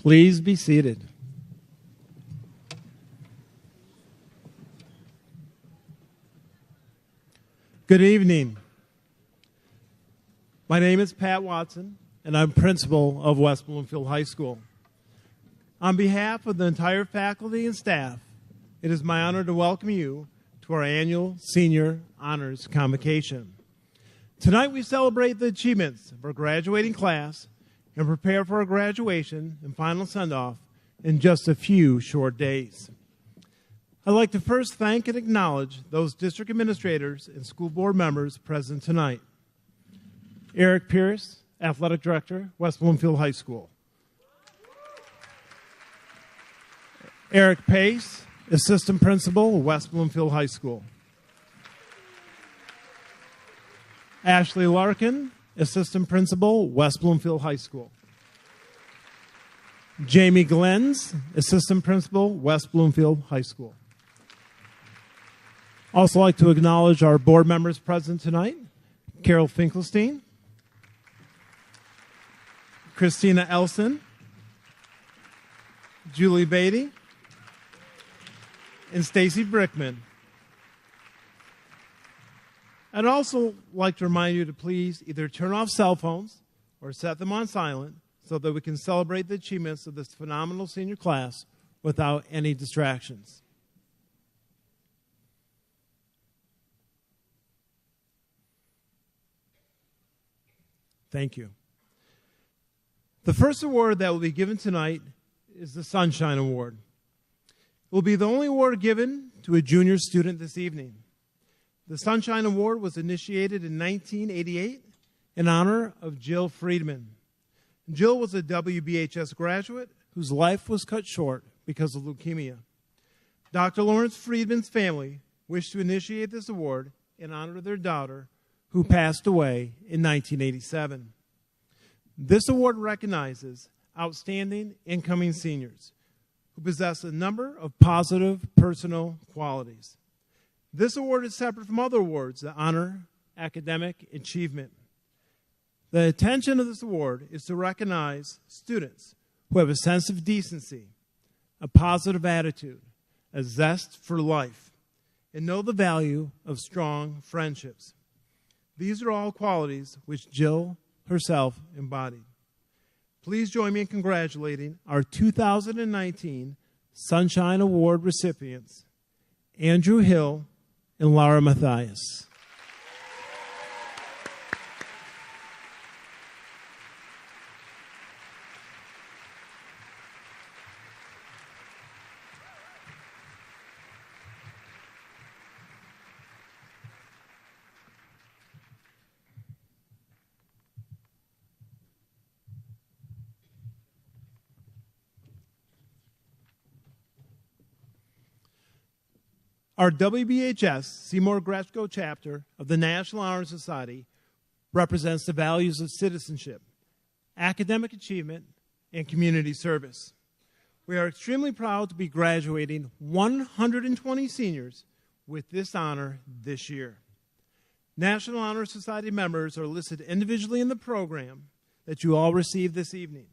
Please be seated. Good evening. My name is Pat Watson, and I'm principal of West Bloomfield High School. On behalf of the entire faculty and staff, it is my honor to welcome you to our annual Senior Honors Convocation. Tonight we celebrate the achievements of our graduating class and prepare for our graduation and final send-off in just a few short days. I'd like to first thank and acknowledge those district administrators and school board members present tonight. Eric Pierce, Athletic Director, West Bloomfield High School. Eric Pace, Assistant Principal, West Bloomfield High School. Ashley Larkin, Assistant Principal, West Bloomfield High School. Jamie Glenns, Assistant Principal, West Bloomfield High School. Also like to acknowledge our board members present tonight. Carol Finkelstein, Christina Elson, Julie Beatty, and Stacy Brickman. I'd also like to remind you to please either turn off cell phones or set them on silent so that we can celebrate the achievements of this phenomenal senior class without any distractions. Thank you. The first award that will be given tonight is the Sunshine Award. It will be the only award given to a junior student this evening. The Sunshine Award was initiated in 1988 in honor of Jill Friedman. Jill was a WBHS graduate whose life was cut short because of leukemia. Dr. Lawrence Friedman's family wished to initiate this award in honor of their daughter, who passed away in 1987. This award recognizes outstanding incoming seniors who possess a number of positive personal qualities. This award is separate from other awards that honor academic achievement. The intention of this award is to recognize students who have a sense of decency, a positive attitude, a zest for life, and know the value of strong friendships. These are all qualities which Jill herself embodied. Please join me in congratulating our 2019 Sunshine Award recipients, Andrew Hill and Laura Mathias. Our WBHS Seymour Greshko chapter of the National Honor Society represents the values of citizenship, academic achievement, and community service. We are extremely proud to be graduating 120 seniors with this honor this year. National Honor Society members are listed individually in the program that you all received this evening.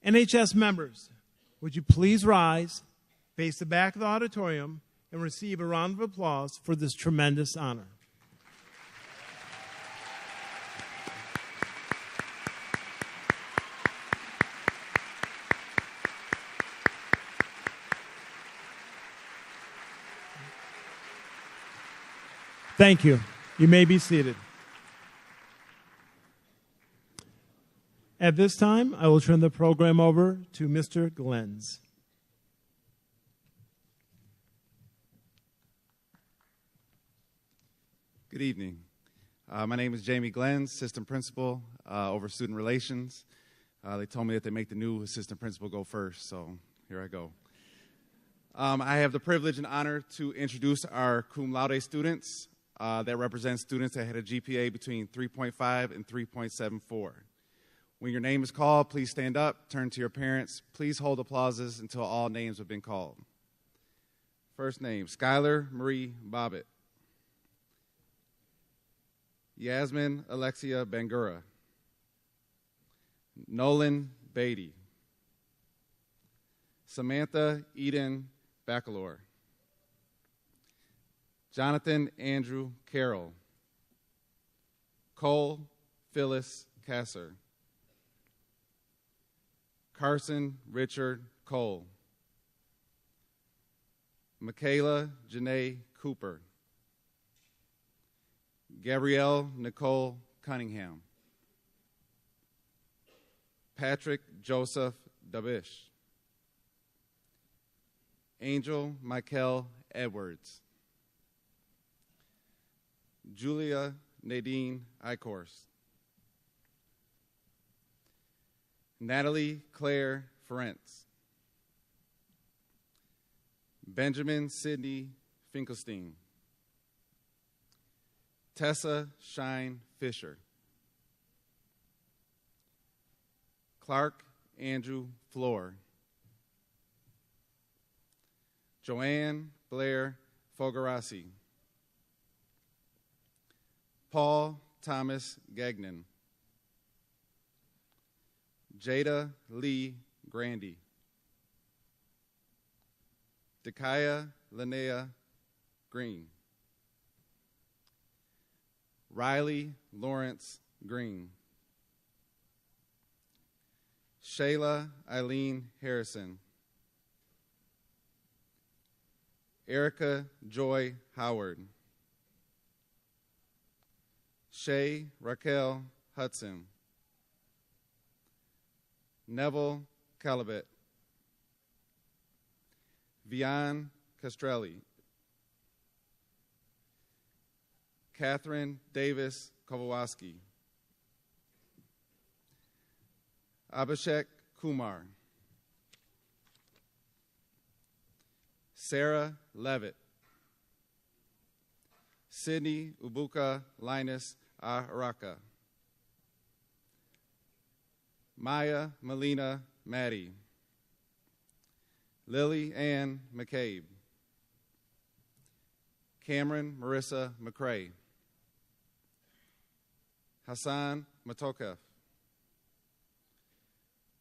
NHS members, would you please rise, face the back of the auditorium, and receive a round of applause for this tremendous honor. Thank you. You may be seated. At this time, I will turn the program over to Mr. Glenns. Good evening. My name is Jamie Glenns, Assistant Principal over Student Relations. They told me that they make the new Assistant Principal go first, so here I go. I have the privilege and honor to introduce our cum laude students that represent students that had a GPA between 3.5 and 3.74. When your name is called, please stand up, turn to your parents. Please hold applauses until all names have been called. First name, Skylar Marie Bobbitt. Yasmin Alexia Bangura. Nolan Beatty. Samantha Eden Bacalor, Jonathan Andrew Carroll, Cole Phyllis Kasser, Carson Richard Cole, Michaela Janae Cooper, Gabrielle Nicole Cunningham, Patrick Joseph Dabish, Angel Michael Edwards, Julia Nadine Eichhorst, Natalie Claire Ferentz, Benjamin Sidney Finkelstein, Tessa Shine Fisher, Clark Andrew Floor, Joanne Blair Fogarasi, Paul Thomas Gagnon, Jada Lee Grandy, Dakaya Linnea Green, Riley Lawrence Green, Shayla Eileen Harrison, Erica Joy Howard, Shay Raquel Hudson, Neville Calabet, Vian Castrelli, Catherine Davis Kowalski, Abhishek Kumar, Sarah Levitt, Sydney Ubuka Linus Araka, Maya Melina Maddie, Lily Ann McCabe, Cameron Marissa McCrae, Hassan Matokef,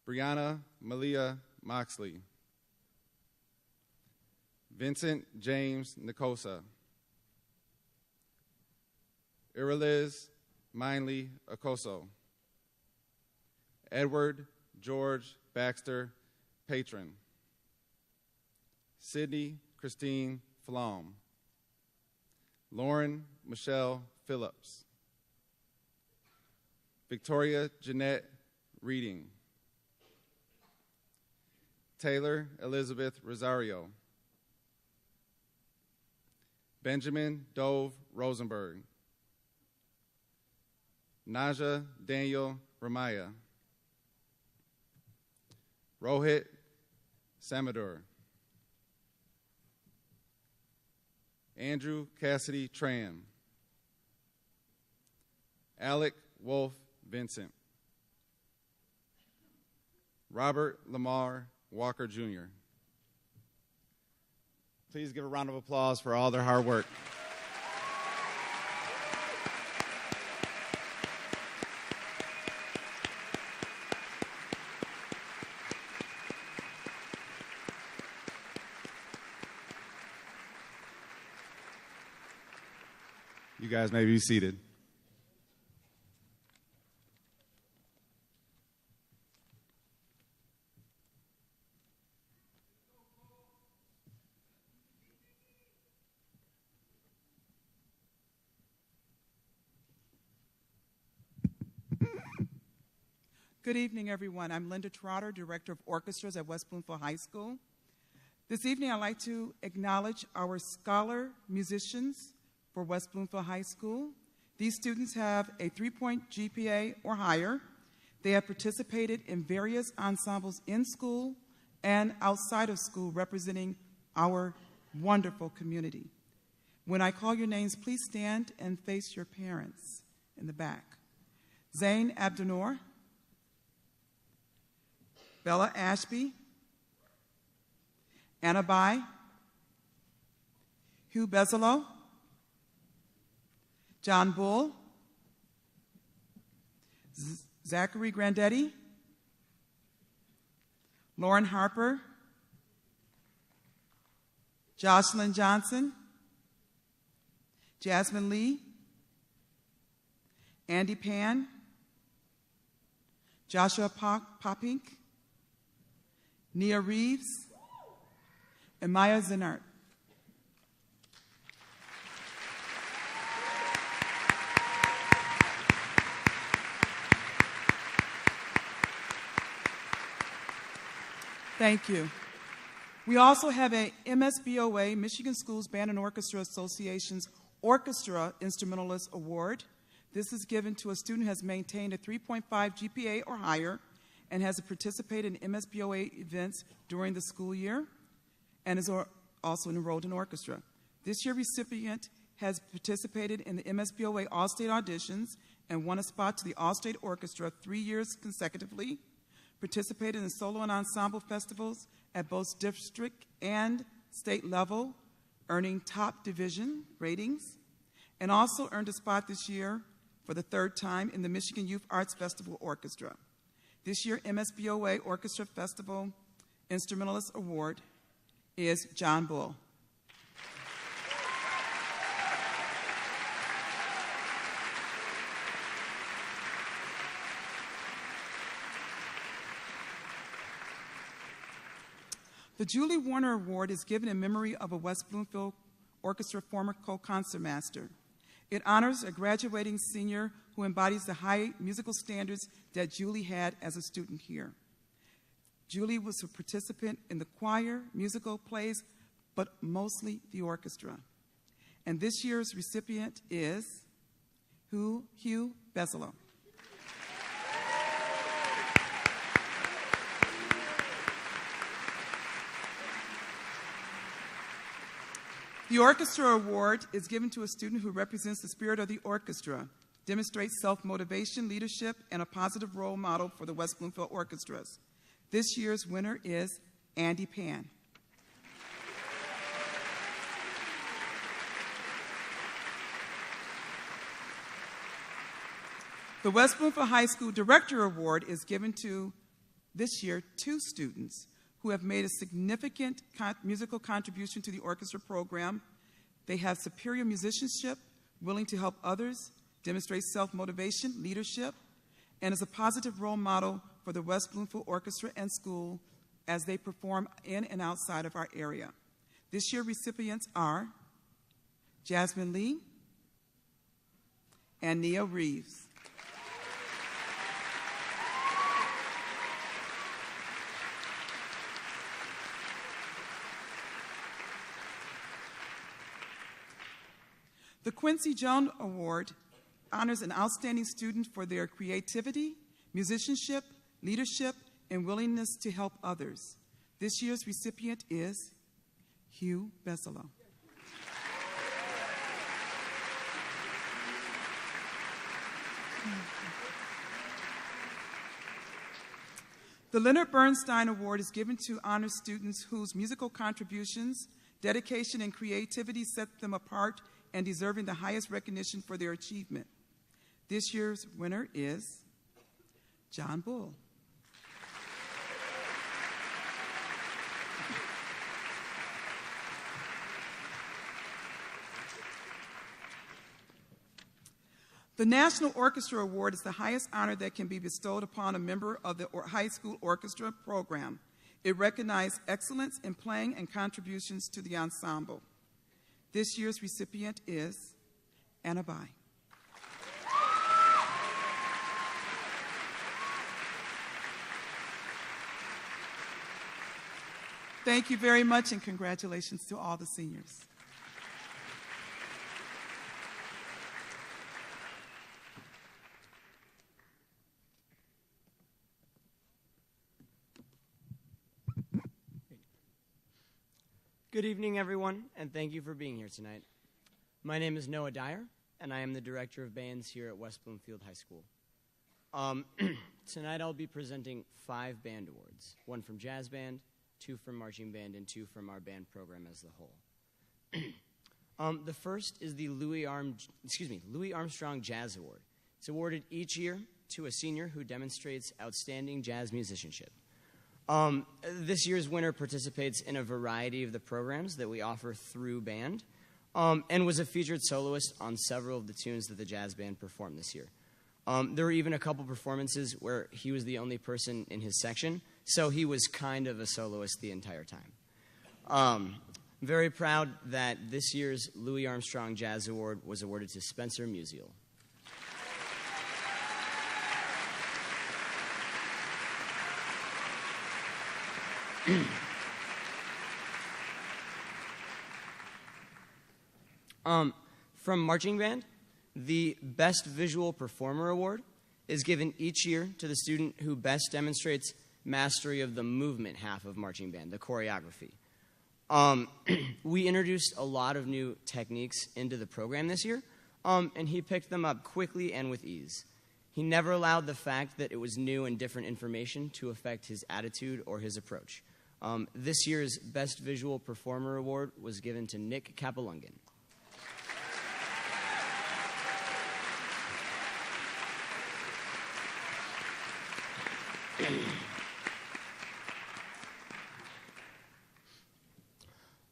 Brianna Malia Moxley, Vincent James Nicosa, Iraliz Mindley Okoso, Edward George Baxter Patron, Sydney Christine Flom, Lauren Michelle Phillips, Victoria Jeanette Reading, Taylor Elizabeth Rosario, Benjamin Dove Rosenberg, Naja Daniel Ramaya, Rohit Samadur, Andrew Cassidy Tran, Alec Wolf Vincent, Robert Lamar Walker Jr. Please give a round of applause for all their hard work. You guys may be seated. Good evening, everyone. I'm Linda Trotter, Director of Orchestras at West Bloomfield High School. This evening, I'd like to acknowledge our scholar musicians for West Bloomfield High School. These students have a 3-point GPA or higher. They have participated in various ensembles in school and outside of school, representing our wonderful community. When I call your names, please stand and face your parents in the back. Zain Abdunor, Bella Ashby, Anna Bai, Hugh Bezalo, John Bull, Zachary Grandetti, Lauren Harper, Jocelyn Johnson, Jasmine Lee, Andy Pan, Joshua Popink, Nia Reeves, and Maya Zenart. Thank you. We also have a MSBOA, Michigan Schools Band and Orchestra Association's Orchestra Instrumentalist Award. This is given to a student who has maintained a 3.5 GPA or higher and has participated in MSBOA events during the school year and is also enrolled in orchestra. This year's recipient has participated in the MSBOA All-State auditions and won a spot to the All-State Orchestra 3 years consecutively, participated in solo and ensemble festivals at both district and state level, earning top division ratings, and also earned a spot this year for the third time in the Michigan Youth Arts Festival Orchestra. This year, MSBOA Orchestra Festival Instrumentalist Award is John Bull. The Julie Warner Award is given in memory of a West Bloomfield Orchestra former co-concertmaster. It honors a graduating senior who embodies the high musical standards that Julie had as a student here. Julie was a participant in the choir, musical plays, but mostly the orchestra. And this year's recipient is Hugh Bezalo. The Orchestra Award is given to a student who represents the spirit of the orchestra, demonstrates self-motivation, leadership, and a positive role model for the West Bloomfield Orchestras. This year's winner is Andy Pan. The West Bloomfield High School Director Award is given to, this year, 2 students who have made a significant musical contribution to the orchestra program. They have superior musicianship, willing to help others, demonstrate self-motivation, leadership, and is a positive role model for the West Bloomfield Orchestra and School as they perform in and outside of our area. This year recipients are Jasmine Lee and Nia Reeves. The Quincy Jones Award honors an outstanding student for their creativity, musicianship, leadership, and willingness to help others. This year's recipient is Hugh Bezalo. The Leonard Bernstein Award is given to honor students whose musical contributions, dedication, and creativity set them apart and deserving the highest recognition for their achievement. This year's winner is John Bull. The National Orchestra Award is the highest honor that can be bestowed upon a member of the high school orchestra program. It recognizes excellence in playing and contributions to the ensemble. This year's recipient is Anna Bai. Thank you very much, and congratulations to all the seniors. Good evening, everyone, and thank you for being here tonight. My name is Noah Dyer, and I am the Director of Bands here at West Bloomfield High School. Tonight I'll be presenting 5 band awards, 1 from jazz band, 2 from marching band, and 2 from our band program as a whole. The first is the Louis Armstrong Jazz Award. It's awarded each year to a senior who demonstrates outstanding jazz musicianship. This year's winner participates in a variety of the programs that we offer through band, and was a featured soloist on several of the tunes that the jazz band performed this year. There were even a couple performances where he was the only person in his section, so he was kind of a soloist the entire time. Very proud that this year's Louis Armstrong Jazz Award was awarded to Spencer Musial. From marching band, the Best Visual Performer Award is given each year to the student who best demonstrates mastery of the movement half of marching band, the choreography. We introduced a lot of new techniques into the program this year, and he picked them up quickly and with ease. He never allowed the fact that it was new and different information to affect his attitude or his approach. This year's Best Visual Performer Award was given to Nick Capelungan.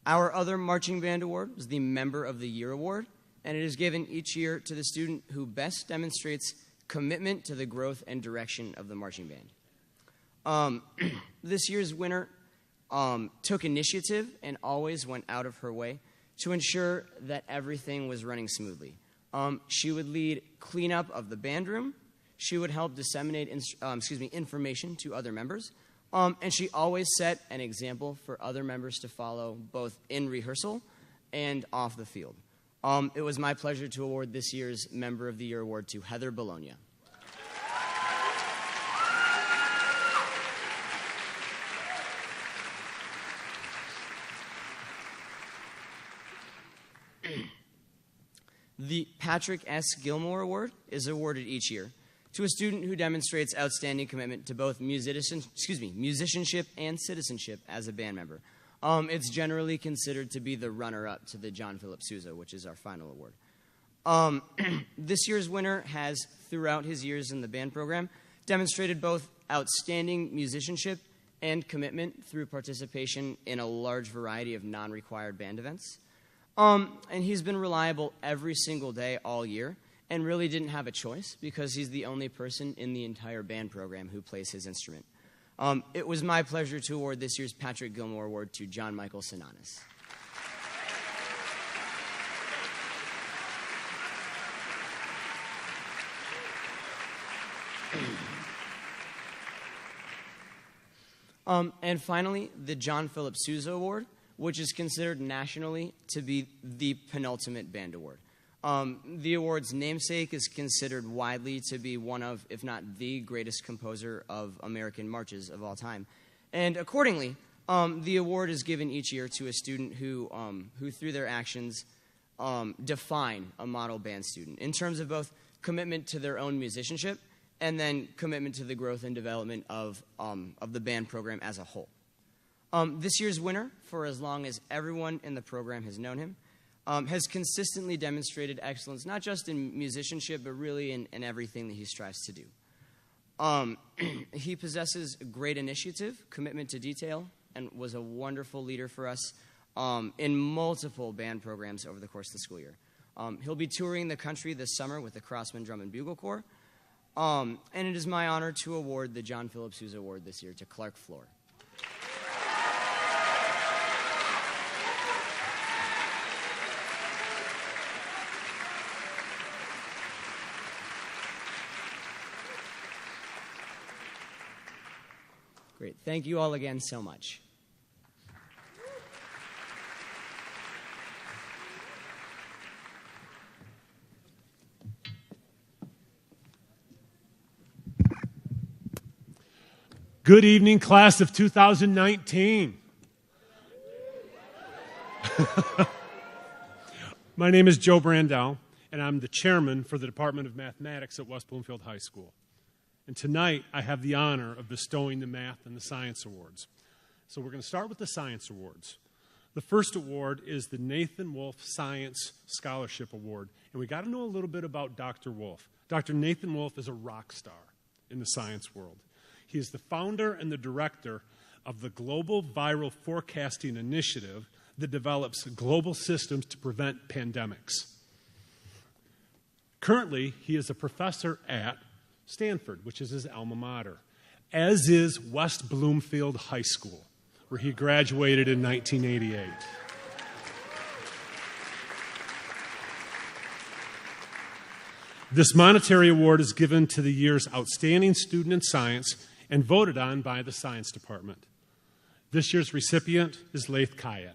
Our other marching band award is the Member of the Year Award, and it is given each year to the student who best demonstrates commitment to the growth and direction of the marching band. This year's winner took initiative and always went out of her way to ensure that everything was running smoothly. She would lead cleanup of the band room. She would help disseminate information to other members. And she always set an example for other members to follow, both in rehearsal and off the field. It was my pleasure to award this year's Member of the Year Award to Heather Bologna. The Patrick S. Gilmore Award is awarded each year to a student who demonstrates outstanding commitment to both musicianship and citizenship as a band member. It's generally considered to be the runner-up to the John Philip Sousa, which is our final award. This year's winner has, throughout his years in the band program, demonstrated both outstanding musicianship and commitment through participation in a large variety of non-required band events. And he's been reliable every single day all year, and really didn't have a choice because he's the only person in the entire band program who plays his instrument. It was my pleasure to award this year's Patrick Gilmore Award to John Michael Sinanis. And finally, the John Philip Sousa Award, which is considered nationally to be the penultimate band award. The award's namesake is considered widely to be one of, if not the greatest composer of American marches of all time. And accordingly, the award is given each year to a student who through their actions, define a model band student in terms of both commitment to their own musicianship and then commitment to the growth and development of the band program as a whole. This year's winner, for as long as everyone in the program has known him, has consistently demonstrated excellence, not just in musicianship, but really in everything that he strives to do. He possesses great initiative, commitment to detail, and was a wonderful leader for us in multiple band programs over the course of the school year. He'll be touring the country this summer with the Crossman Drum and Bugle Corps, and it is my honor to award the John Philip Sousa Award this year to Clark Floor. Great. Thank you all again so much. Good evening, class of 2019. My name is Joe Brandau, and I'm the chairman for the Department of Mathematics at West Bloomfield High School. And tonight, I have the honor of bestowing the Math and the Science Awards. So we're going to start with the Science Awards. The first award is the Nathan Wolf Science Scholarship Award. And we got to know a little bit about Dr. Wolf. Dr. Nathan Wolf is a rock star in the science world. He is the founder and the director of the Global Viral Forecasting Initiative that develops global systems to prevent pandemics. Currently, he is a professor at Stanford, which is his alma mater, as is West Bloomfield High School, where he graduated in 1988. This monetary award is given to the year's outstanding student in science and voted on by the science department. This year's recipient is Laith Kayat.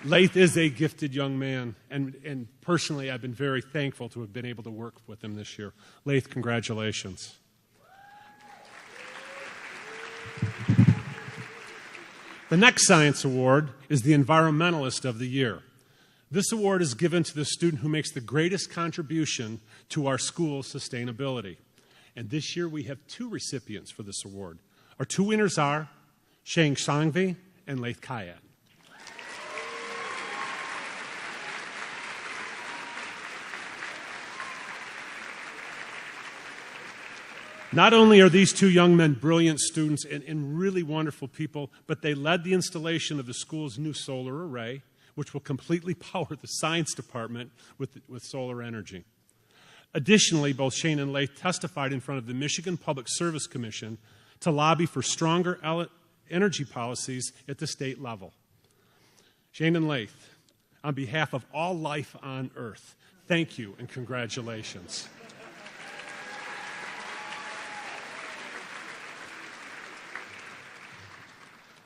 Laith is a gifted young man, and personally, I've been very thankful to have been able to work with him this year. Laith, congratulations. The next science award is the Environmentalist of the Year. This award is given to the student who makes the greatest contribution to our school's sustainability. And this year we have 2 recipients for this award. Our 2 winners are Shang Sangvi and Laith Kayat. Not only are these 2 young men brilliant students and really wonderful people, but they led the installation of the school's new solar array, which will completely power the science department with solar energy. Additionally, both Shane and Laith testified in front of the Michigan Public Service Commission to lobby for stronger energy policies at the state level. Shane and Laith, on behalf of all life on Earth, thank you and congratulations.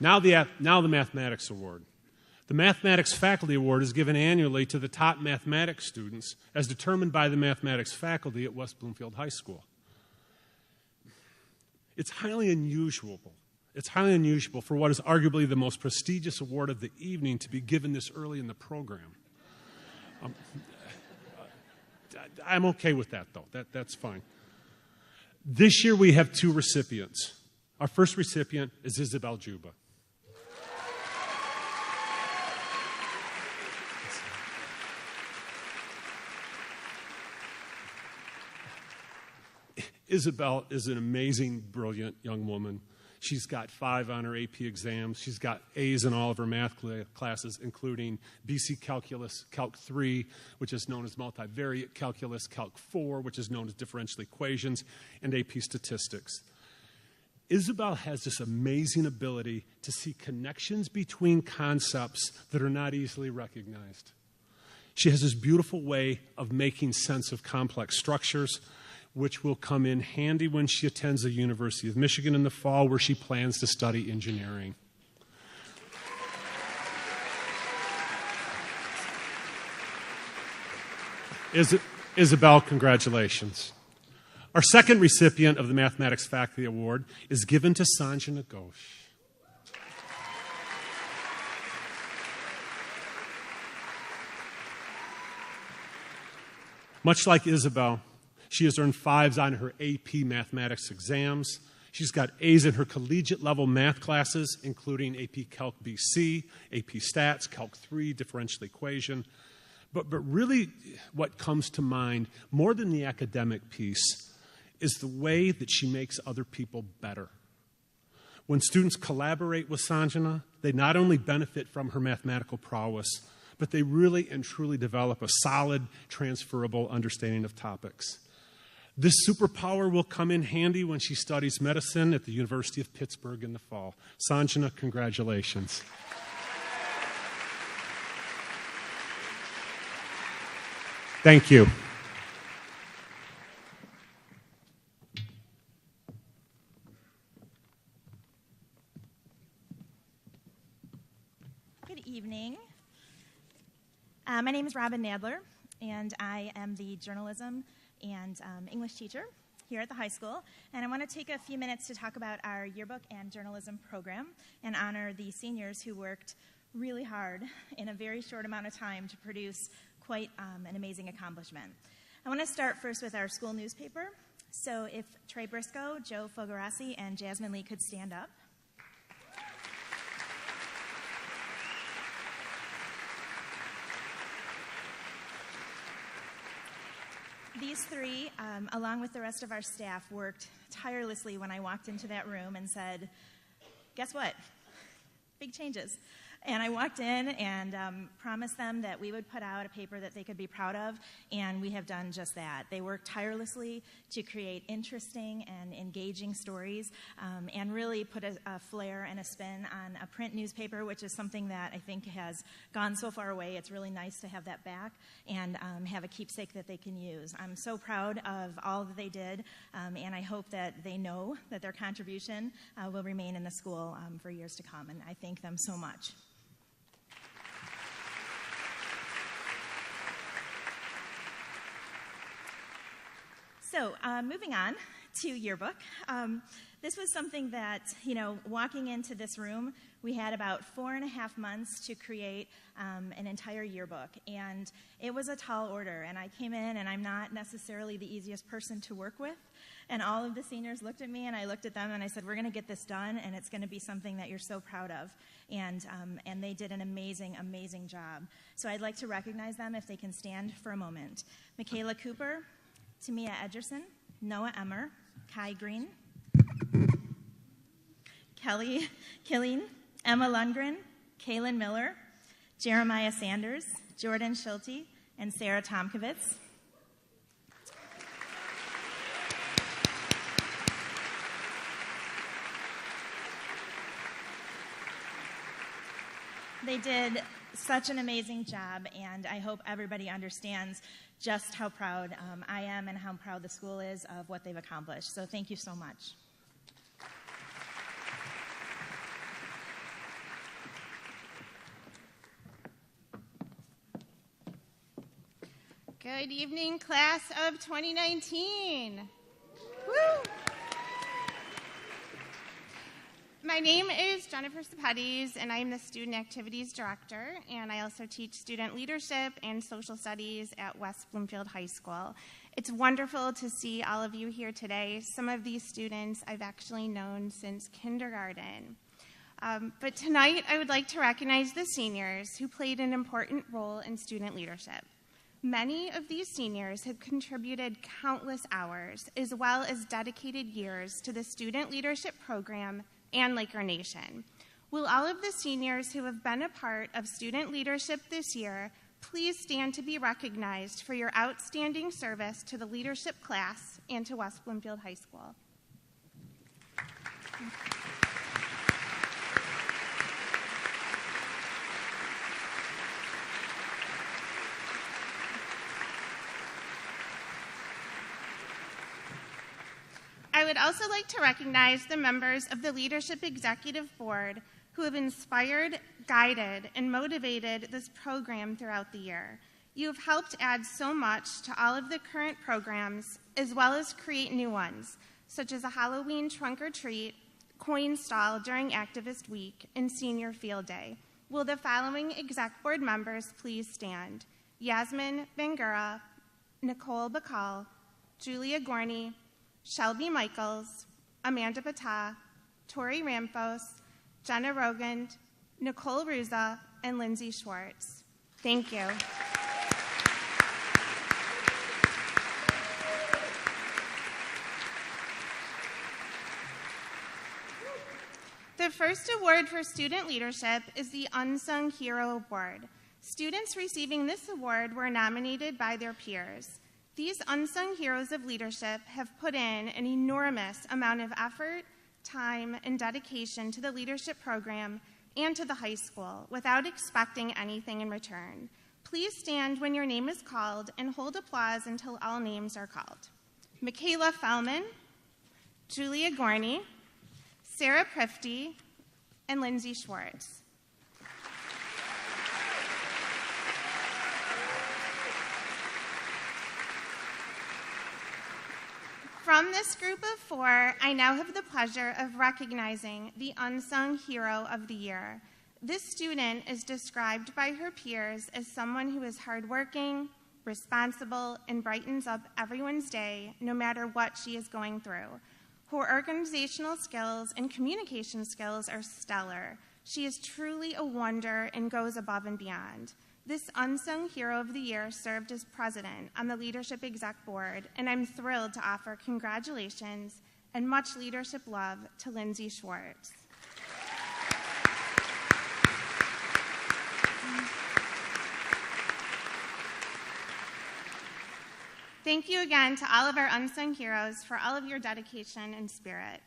Now the Mathematics Award. The Mathematics Faculty Award is given annually to the top mathematics students as determined by the mathematics faculty at West Bloomfield High School. It's highly unusual for what is arguably the most prestigious award of the evening to be given this early in the program. I'm okay with that, though. That's fine. This year we have 2 recipients. Our first recipient is Isabel Juba. Isabel is an amazing, brilliant young woman. She's got 5 on her AP exams. She's got A's in all of her math classes, including BC Calculus, Calc 3, which is known as multivariate calculus, Calc 4, which is known as differential equations, and AP Statistics. Isabel has this amazing ability to see connections between concepts that are not easily recognized. She has this beautiful way of making sense of complex structures, which will come in handy when she attends the University of Michigan in the fall, where she plans to study engineering. Isabel, congratulations. Our second recipient of the Mathematics Faculty Award is given to Sanjana Ghosh. Much like Isabel, she has earned 5s on her AP mathematics exams. She's got A's in her collegiate level math classes, including AP Calc BC, AP Stats, Calc 3, differential equation. But really what comes to mind, more than the academic piece, is the way that she makes other people better. When students collaborate with Sanjana, they not only benefit from her mathematical prowess, but they really and truly develop a solid, transferable understanding of topics. This superpower will come in handy when she studies medicine at the University of Pittsburgh in the fall. Sanjana, congratulations. Thank you. Good evening. My name is Robin Nadler, and I am the journalism and English teacher here at the high school. And I want to take a few minutes to talk about our yearbook and journalism program and honor the seniors who worked really hard in a very short amount of time to produce quite an amazing accomplishment. I want to start first with our school newspaper. So if Trey Briscoe, Joe Fogarassi, and Jasmine Lee could stand up. These three, along with the rest of our staff, worked tirelessly when I walked into that room and said, guess what? Big changes. And I walked in and promised them that we would put out a paper that they could be proud of, and we have done just that. They worked tirelessly to create interesting and engaging stories and really put a flair and a spin on a print newspaper, which is something that I think has gone so far away. It's really nice to have that back and have a keepsake that they can use. I'm so proud of all that they did, and I hope that they know that their contribution will remain in the school for years to come, and I thank them so much. So moving on to yearbook. This was something that, walking into this room, we had about 4.5 months to create an entire yearbook. And it was a tall order. And I came in, and I'm not necessarily the easiest person to work with. And all of the seniors looked at me, and I looked at them, and I said, we're going to get this done, and it's going to be something that you're so proud of. And they did an amazing, amazing job. So I'd like to recognize them if they can stand for a moment. Michaela Cooper, Tamia Edgerson, Noah Emmer, Kai Green, Kelly Killeen, Emma Lundgren, Kaylin Miller, Jeremiah Sanders, Jordan Schulte, and Sarah Tomkovitz. They did such an amazing job, and I hope everybody understands just how proud I am and how proud the school is of what they've accomplished. So thank you so much. Good evening, class of 2019. Woo! My name is Jennifer Sapetes, and I'm the Student Activities Director, and I also teach student leadership and social studies at West Bloomfield High School. It's wonderful to see all of you here today. Some of these students I've actually known since kindergarten. But tonight, I would like to recognize the seniors who played an important role in student leadership. Many of these seniors have contributed countless hours, as well as dedicated years to the student leadership program and Laker Nation. Will all of the seniors who have been a part of student leadership this year please stand to be recognized for your outstanding service to the leadership class and to West Bloomfield High School. I would also like to recognize the members of the Leadership Executive Board who have inspired, guided, and motivated this program throughout the year. You have helped add so much to all of the current programs, as well as create new ones, such as a Halloween trunk or treat, coin stall during Activist Week, and Senior Field Day. Will the following Exec Board members please stand? Yasmin Bangura, Nicole Bacall, Julia Gorney, Shelby Michaels, Amanda Patah, Tori Ramphos, Jenna Rogand, Nicole Ruza, and Lindsay Schwartz. Thank you. The first award for student leadership is the Unsung Hero Award. Students receiving this award were nominated by their peers. These unsung heroes of leadership have put in an enormous amount of effort, time, and dedication to the leadership program and to the high school without expecting anything in return. Please stand when your name is called and hold applause until all names are called. Michaela Fellman, Julia Gorney, Sarah Prifty, and Lindsay Schwartz. From this group of four, I now have the pleasure of recognizing the Unsung Hero of the Year. This student is described by her peers as someone who is hardworking, responsible, and brightens up everyone's day, no matter what she is going through. Her organizational skills and communication skills are stellar. She is truly a wonder and goes above and beyond. This unsung hero of the year served as president on the Leadership Exec Board, and I'm thrilled to offer congratulations and much leadership love to Lindsay Schwartz. Thank you again to all of our unsung heroes for all of your dedication and spirit.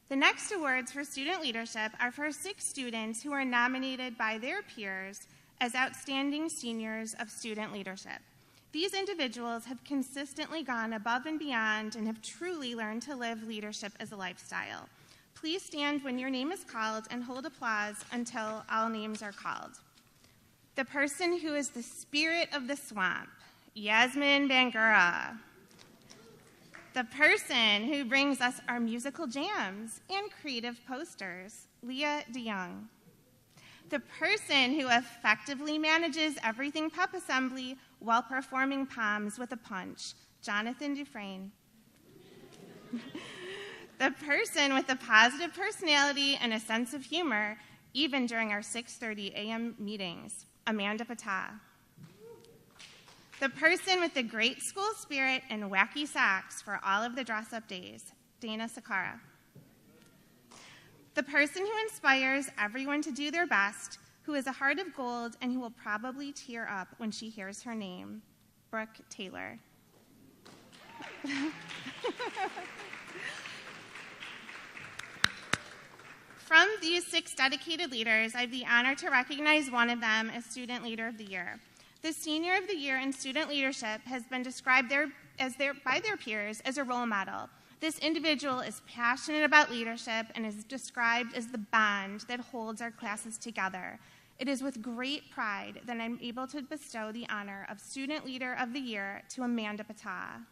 The next awards for student leadership are for 6 students who are nominated by their peers as outstanding seniors of student leadership. These individuals have consistently gone above and beyond and have truly learned to live leadership as a lifestyle. Please stand when your name is called and hold applause until all names are called. The person who is the spirit of the swamp, Yasmin Bangura. The person who brings us our musical jams and creative posters, Leah DeYoung. The person who effectively manages everything pep assembly while performing poms with a punch, Jonathan Dufresne. The person with a positive personality and a sense of humor, even during our 6:30 a.m. meetings, Amanda Patah. The person with the great school spirit and wacky socks for all of the dress-up days, Dana Sakara. The person who inspires everyone to do their best, who has a heart of gold and who will probably tear up when she hears her name, Brooke Taylor. From these 6 dedicated leaders, I have the honor to recognize one of them as Student Leader of the Year. The Senior of the Year in student leadership has been described by their peers as a role model. This individual is passionate about leadership and is described as the bond that holds our classes together. It is with great pride that I'm able to bestow the honor of Student Leader of the Year to Amanda Patah.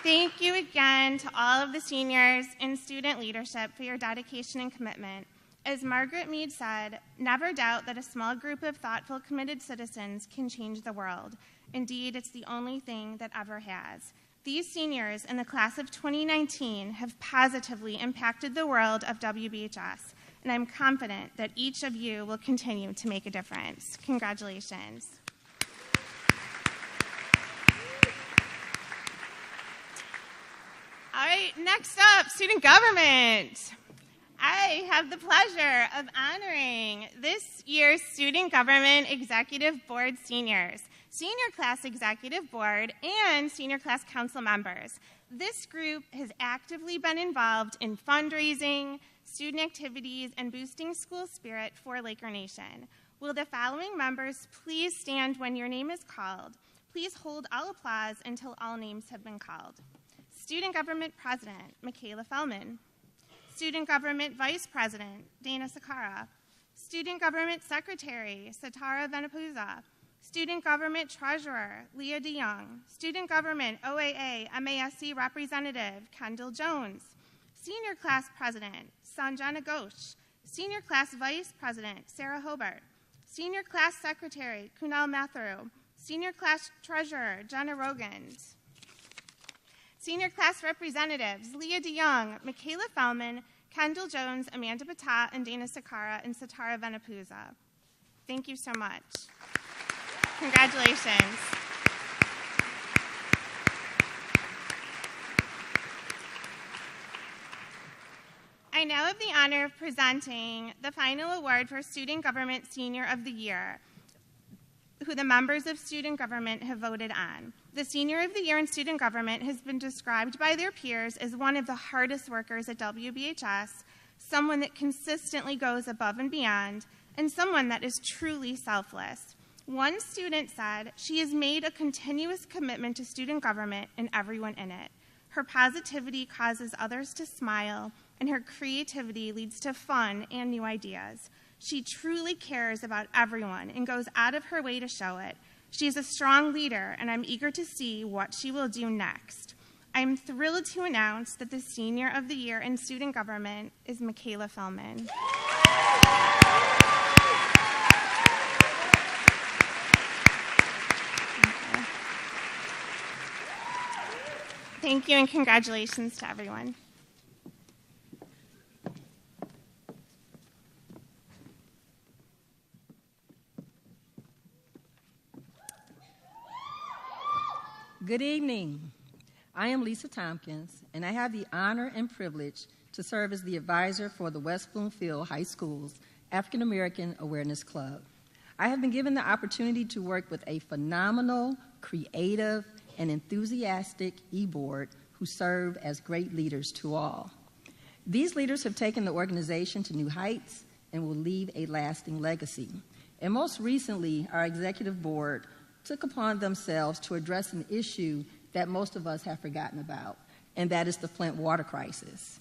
Thank you again to all of the seniors in student leadership for your dedication and commitment. As Margaret Mead said, never doubt that a small group of thoughtful, committed citizens can change the world. Indeed, it's the only thing that ever has. These seniors in the class of 2019 have positively impacted the world of WBHS, and I'm confident that each of you will continue to make a difference. Congratulations. All right, next up, student government. I have the pleasure of honoring this year's Student Government Executive Board seniors, Senior Class Executive Board, and Senior Class Council members. This group has actively been involved in fundraising, student activities, and boosting school spirit for Laker Nation. Will the following members please stand when your name is called? Please hold all applause until all names have been called. Student Government President, Michaela Fellman. Student Government Vice President, Dana Sakara. Student Government Secretary, Satara Venapuza. Student Government Treasurer, Leah DeYoung. Student Government OAA MASC Representative, Kendall Jones. Senior Class President, Sanjana Ghosh. Senior Class Vice President, Sarah Hobart. Senior Class Secretary, Kunal Mathuru. Senior Class Treasurer, Jenna Rogans. Senior Class Representatives, Leah DeYoung, Michaela Fellman, Kendall Jones, Amanda Patah, and Dana Sakara, and Satara Venapuza. Thank you so much. Congratulations. I now have the honor of presenting the final award for Student Government Senior of the Year, who the members of student government have voted on. The Senior of the Year in student government has been described by their peers as one of the hardest workers at WBHS, someone that consistently goes above and beyond, and someone that is truly selfless. One student said, "She has made a continuous commitment to student government and everyone in it. Her positivity causes others to smile, and her creativity leads to fun and new ideas. She truly cares about everyone and goes out of her way to show it. She's a strong leader, and I'm eager to see what she will do next." I'm thrilled to announce that the Senior of the Year in student government is Michaela Fellman. Thank you, and congratulations to everyone. Good evening. I am Lisa Tompkins, and I have the honor and privilege to serve as the advisor for the West Bloomfield High School's African American Awareness Club. I have been given the opportunity to work with a phenomenal, creative, and enthusiastic e-board who serve as great leaders to all. These leaders have taken the organization to new heights and will leave a lasting legacy. And most recently, our executive board took upon themselves to address an issue that most of us have forgotten about, and that is the Flint water crisis.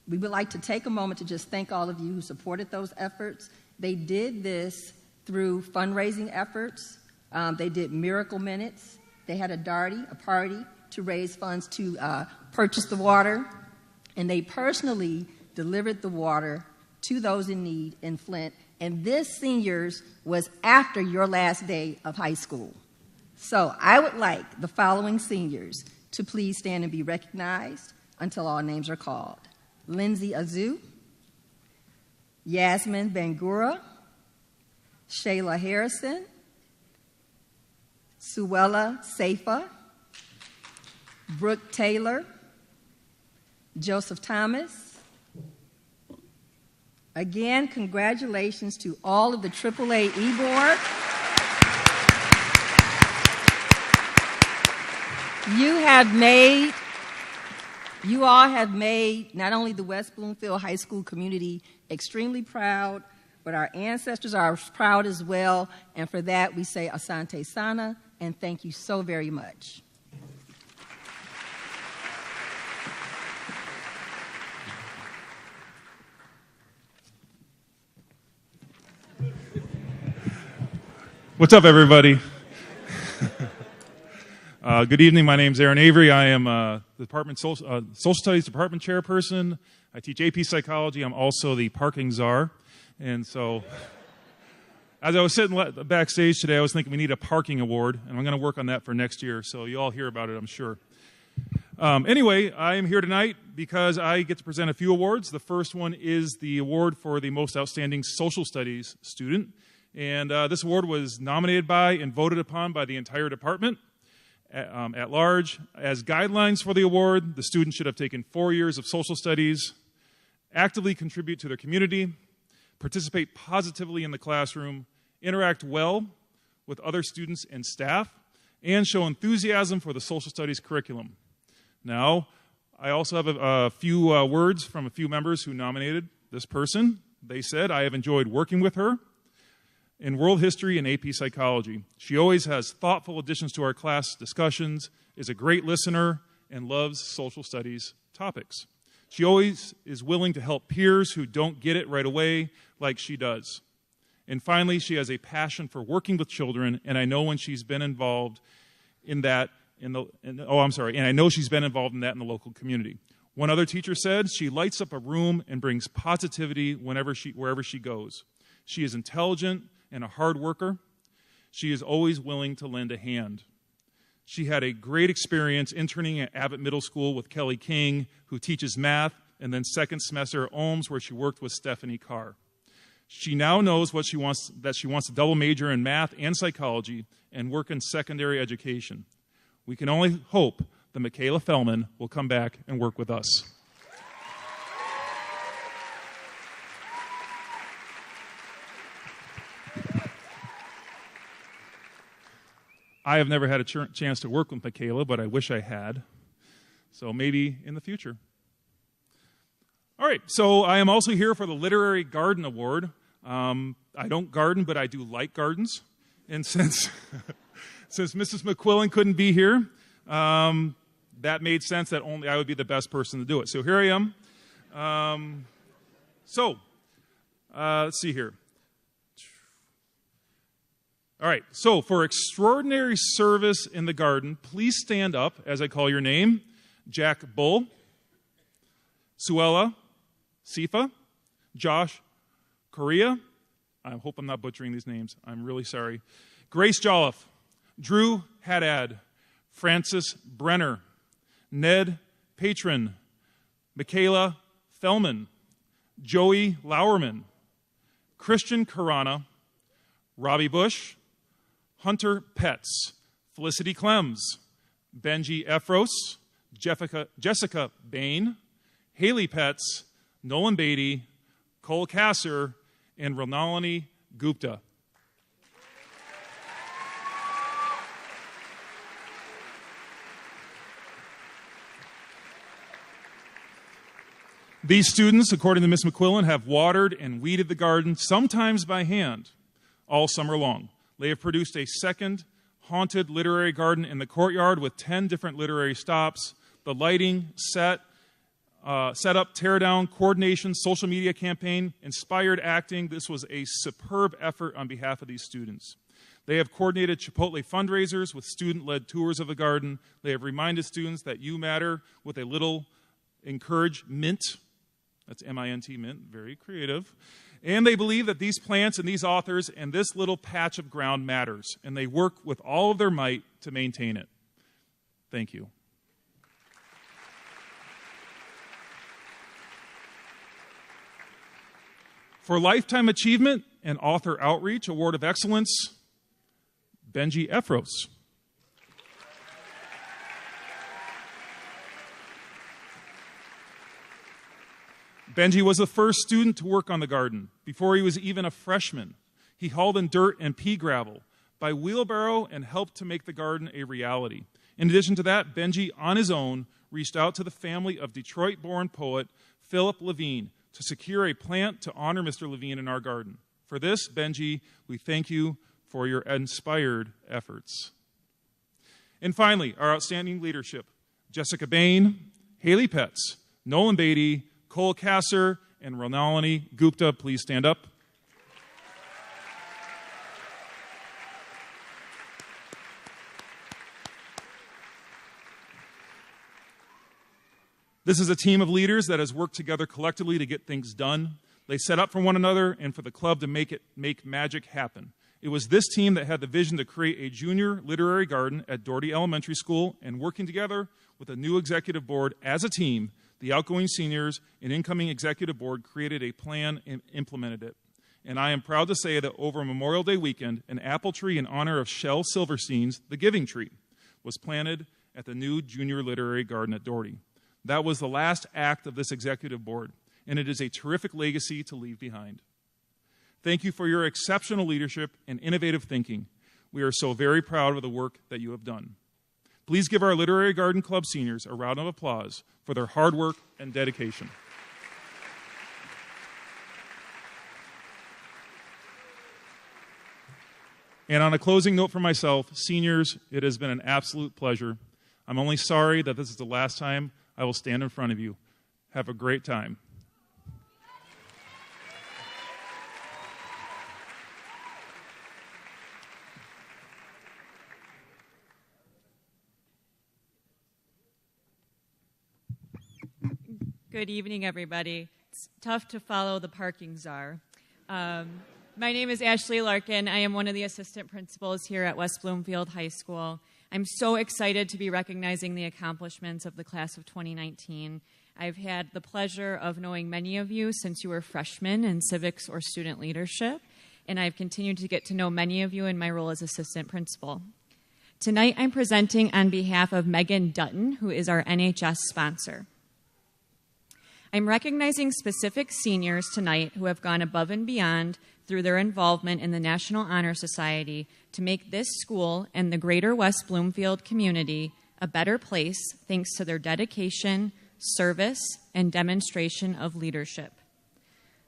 We would like to take a moment to just thank all of you who supported those efforts. They did this through fundraising efforts. They did miracle minutes. They had a party to raise funds to purchase the water, and they personally delivered the water to those in need in Flint. And this, seniors, was after your last day of high school. So I would like the following seniors to please stand and be recognized until all names are called. Lindsay Azu, Yasmin Bangura, Shayla Harrison, Suella Seifa, Brooke Taylor, Joseph Thomas. Again, congratulations to all of the AAA e-board. You all have made not only the West Bloomfield High School community extremely proud, but our ancestors are proud as well. And for that, we say Asante Sana, and thank you so very much. What's up, everybody? Good evening. My name's Aaron Avery. I am the Department Social Studies Department Chairperson. I teach AP Psychology. I'm also the parking czar. And so, as I was sitting backstage today, I was thinking we need a parking award, and I'm going to work on that for next year. So you all hear about it, I'm sure. Anyway, I am here tonight because I get to present a few awards. The first one is the award for the most outstanding social studies student. And this award was nominated by and voted upon by the entire department at large. As guidelines for the award, the student should have taken 4 years of social studies, actively contribute to their community, participate positively in the classroom, interact well with other students and staff, and show enthusiasm for the social studies curriculum. Now, I also have a few words from a few members who nominated this person. They said, "I have enjoyed working with her in world history and AP psychology. She always has thoughtful additions to our class discussions, is a great listener, and loves social studies topics. She always is willing to help peers who don't get it right away like she does. And finally, she has a passion for working with children, and I know when she's been involved in that and I know she's been involved in that in the local community." One other teacher said, "She lights up a room and brings positivity wherever she goes. She is intelligent and a hard worker. She is always willing to lend a hand." She had a great experience interning at Abbott Middle School with Kelly King, who teaches math, and then second semester at Ohms, where she worked with Stephanie Carr. She now knows that she wants to double major in math and psychology and work in secondary education. We can only hope that Michaela Fellman will come back and work with us. I have never had a chance to work with Michaela, but I wish I had. So maybe in the future. All right, so I am also here for the Literary Garden Award. I don't garden, but I do like gardens. And since Mrs. McQuillan couldn't be here, that made sense that only I would be the best person to do it. So here I am. Let's see here. All right, so for extraordinary service in the garden, please stand up as I call your name. Jack Bull, Suella Seifa, Josh Correa. I hope I'm not butchering these names. I'm really sorry. Grace Jolliffe, Drew Haddad, Francis Brenner, Ned Patron, Michaela Fellman, Joey Lauerman, Christian Karana, Robbie Bush, Hunter Petz, Felicity Clems, Benji Efros, Jessica Bain, Haley Petz, Nolan Beatty, Cole Kasser, and Ronalini Gupta. These students, according to Ms. McQuillan, have watered and weeded the garden, sometimes by hand, all summer long. They have produced a second haunted literary garden in the courtyard with 10 different literary stops. The lighting, setup, tear down, coordination, social media campaign, inspired acting. This was a superb effort on behalf of these students. They have coordinated Chipotle fundraisers with student-led tours of the garden. They have reminded students that you matter with a little encouragement. That's M-I-N-T, mint, very creative. And they believe that these plants and these authors and this little patch of ground matters, and they work with all of their might to maintain it. Thank you. For Lifetime Achievement and Author Outreach Award of Excellence, Benji Efros. Benji was the first student to work on the garden. Before he was even a freshman, he hauled in dirt and pea gravel by wheelbarrow and helped to make the garden a reality. In addition to that, Benji, on his own, reached out to the family of Detroit-born poet Philip Levine to secure a plant to honor Mr. Levine in our garden. For this, Benji, we thank you for your inspired efforts. And finally, our outstanding leadership, Jessica Bain, Haley Petz, Nolan Beatty, Cole Kasser, and Ronalini Gupta, please stand up. This is a team of leaders that has worked together collectively to get things done. They set up for one another and for the club to make magic happen. It was this team that had the vision to create a junior literary garden at Doherty Elementary School, and working together with a new executive board as a team, the outgoing seniors and incoming executive board created a plan and implemented it. And I am proud to say that over Memorial Day weekend, an apple tree in honor of Shel Silverstein's The Giving Tree was planted at the new junior literary garden at Doherty. That was the last act of this executive board, and it is a terrific legacy to leave behind. Thank you for your exceptional leadership and innovative thinking. We are so very proud of the work that you have done. Please give our Literary Garden Club seniors a round of applause for their hard work and dedication. And on a closing note for myself, seniors, it has been an absolute pleasure. I'm only sorry that this is the last time I will stand in front of you. Have a great time. Good evening, everybody. It's tough to follow the parking czar. My name is Ashley Larkin. I am one of the assistant principals here at West Bloomfield High School. I'm so excited to be recognizing the accomplishments of the class of 2019. I've had the pleasure of knowing many of you since you were freshmen in civics or student leadership, and I've continued to get to know many of you in my role as assistant principal. Tonight, I'm presenting on behalf of Megan Dutton, who is our NHS sponsor. I'm recognizing specific seniors tonight who have gone above and beyond through their involvement in the National Honor Society to make this school and the greater West Bloomfield community a better place thanks to their dedication, service, and demonstration of leadership.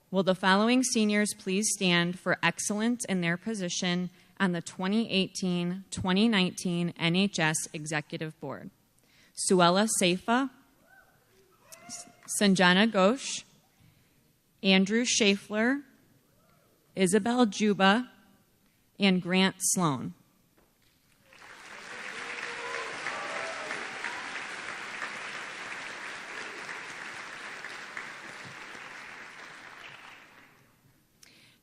Will the following seniors please stand for excellence in their position on the 2018-2019 NHS Executive Board? Suella Saifa, Sanjana Ghosh, Andrew Schaeffler, Isabel Juba, and Grant Sloan.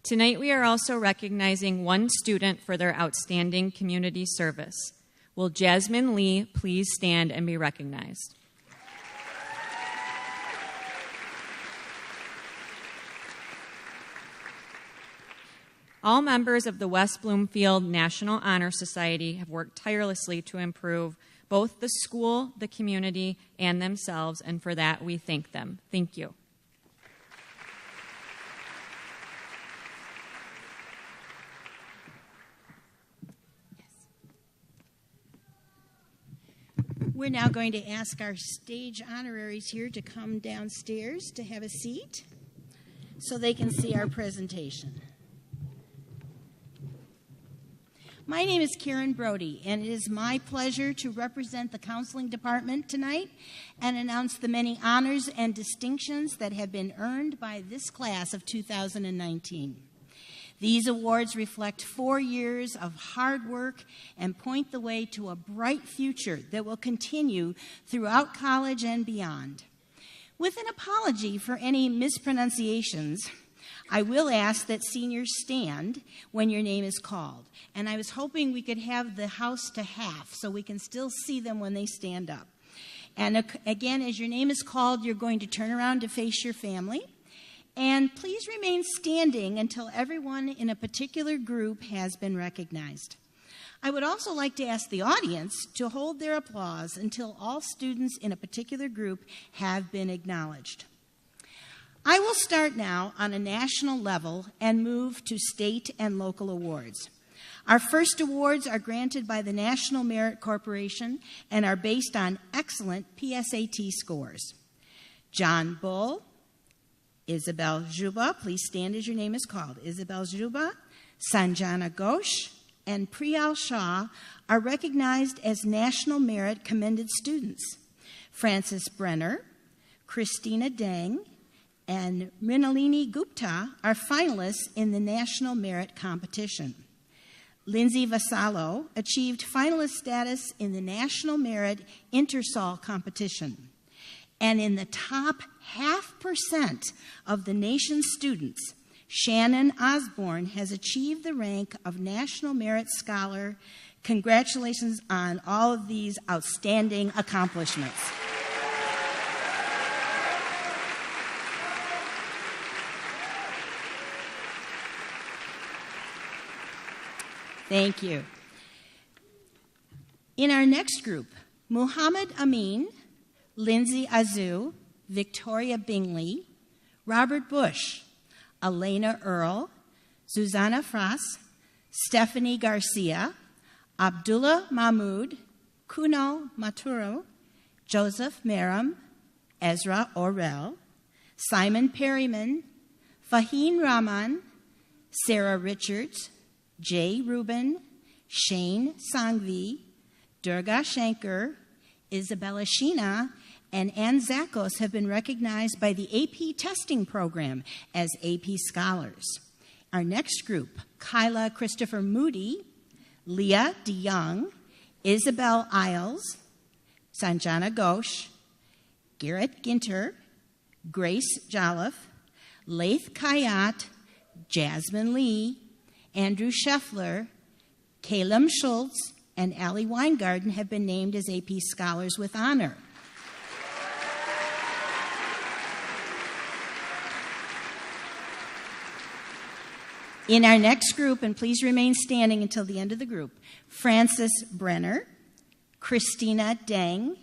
Tonight we are also recognizing one student for their outstanding community service. Will Jasmine Lee please stand and be recognized? All members of the West Bloomfield National Honor Society have worked tirelessly to improve both the school, the community, and themselves, and for that we thank them. Thank you. We're now going to ask our stage honoraries here to come downstairs to have a seat so they can see our presentation. My name is Karen Brody, and it is my pleasure to represent the counseling department tonight and announce the many honors and distinctions that have been earned by this class of 2019. These awards reflect 4 years of hard work and point the way to a bright future that will continue throughout college and beyond. With an apology for any mispronunciations, I will ask that seniors stand when your name is called. And I was hoping we could have the house to half so we can still see them when they stand up. And again, as your name is called, you're going to turn around to face your family. And please remain standing until everyone in a particular group has been recognized. I would also like to ask the audience to hold their applause until all students in a particular group have been acknowledged. I will start now on a national level and move to state and local awards. Our first awards are granted by the National Merit Corporation and are based on excellent PSAT scores. John Bull, Isabel Juba, please stand as your name is called. Isabel Juba, Sanjana Ghosh, and Priyal Shah are recognized as National Merit Commended Students. Francis Brenner, Christina Deng, and Mrinalini Gupta are finalists in the National Merit Competition. Lindsay Vassallo achieved finalist status in the National Merit Intersol Competition. And in the top 0.5% of the nation's students, Shannon Osborne has achieved the rank of National Merit Scholar. Congratulations on all of these outstanding accomplishments. Thank you. In our next group, Muhammad Amin, Lindsay Azu, Victoria Bingley, Robert Bush, Elena Earl, Susanna Frass, Stephanie Garcia, Abdullah Mahmoud, Kuno Maturo, Joseph Merrim, Ezra Orel, Simon Perryman, Faheen Rahman, Sarah Richards, Jay Rubin, Shane Sangvi, Durga Shankar, Isabella Sheena, and Ann Zakos have been recognized by the AP testing program as AP Scholars. Our next group, Kyla Christopher Moody, Leah DeYoung, Isabel Isles, Sanjana Ghosh, Garrett Ginter, Grace Jolliffe, Laith Kayat, Jasmine Lee, Andrew Scheffler, Caleb Schultz, and Allie Weingarten have been named as AP Scholars with honor. In our next group, and please remain standing until the end of the group, Francis Brenner, Christina Deng,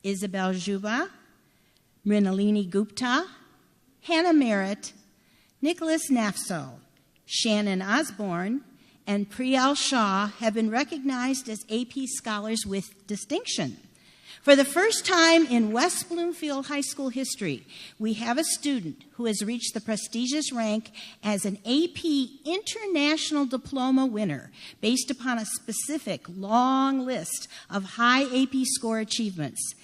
Isabel Juba, Mrinalini Gupta, Hannah Merritt, Nicholas Nafso, Shannon Osborne, and Priyal Shah have been recognized as AP Scholars with distinction. For the first time in West Bloomfield High School history, we have a student who has reached the prestigious rank as an AP International Diploma winner based upon a specific long list of high AP score achievements.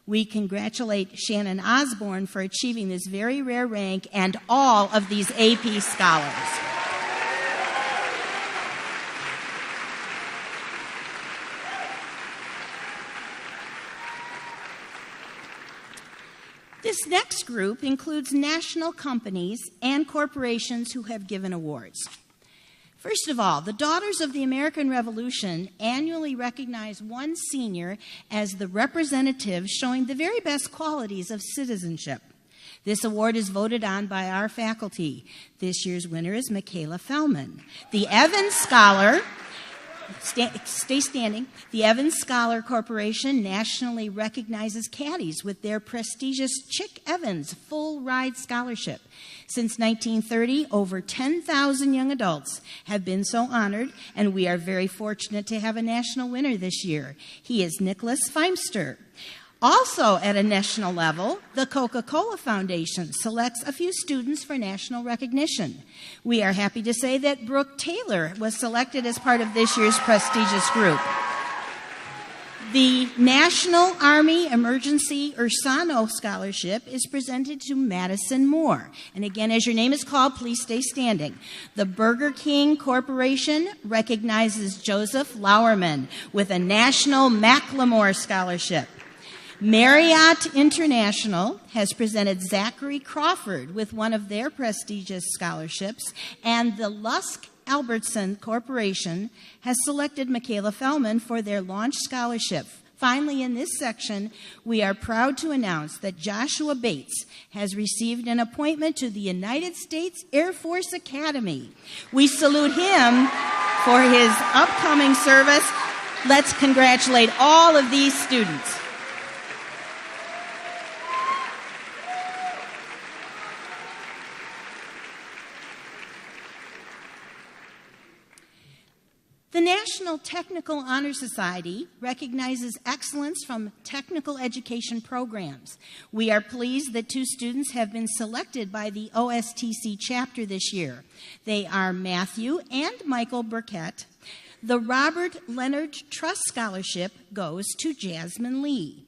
We congratulate Shannon Osborne for achieving this very rare rank and all of these AP Scholars. This next group includes national companies and corporations who have given awards. First of all, the Daughters of the American Revolution annually recognize one senior as the representative showing the very best qualities of citizenship. This award is voted on by our faculty. This year's winner is Michaela Fellman. The Evans Scholar, stay standing. The Evans Scholar Corporation nationally recognizes caddies with their prestigious Chick Evans Full Ride Scholarship. Since 1930, over 10,000 young adults have been so honored, and we are very fortunate to have a national winner this year. He is Nicholas Feimster. Also at a national level, the Coca-Cola Foundation selects a few students for national recognition. We are happy to say that Brooke Taylor was selected as part of this year's prestigious group. The National Army Emergency Ursano Scholarship is presented to Madison Moore. And again, as your name is called, please stay standing. The Burger King Corporation recognizes Joseph Lauerman with a National Macklemore Scholarship. Marriott International has presented Zachary Crawford with one of their prestigious scholarships, and the Lusk Albertson Corporation has selected Michaela Fellman for their launch scholarship. Finally, in this section, we are proud to announce that Joshua Bates has received an appointment to the United States Air Force Academy. We salute him for his upcoming service. Let's congratulate all of these students. The National Technical Honor Society recognizes excellence from technical education programs. We are pleased that 2 students have been selected by the OSTC chapter this year. They are Matthew and Michael Burkett. The Robert Leonard Trust Scholarship goes to Jasmine Lee.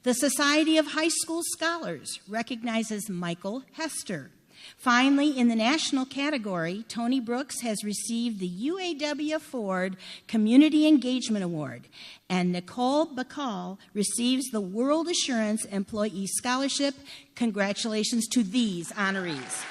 The Society of High School Scholars recognizes Michael Hester. Finally, in the national category, Tony Brooks has received the UAW Ford Community Engagement Award, and Nicole Bacall receives the World Assurance Employee Scholarship. Congratulations to these honorees.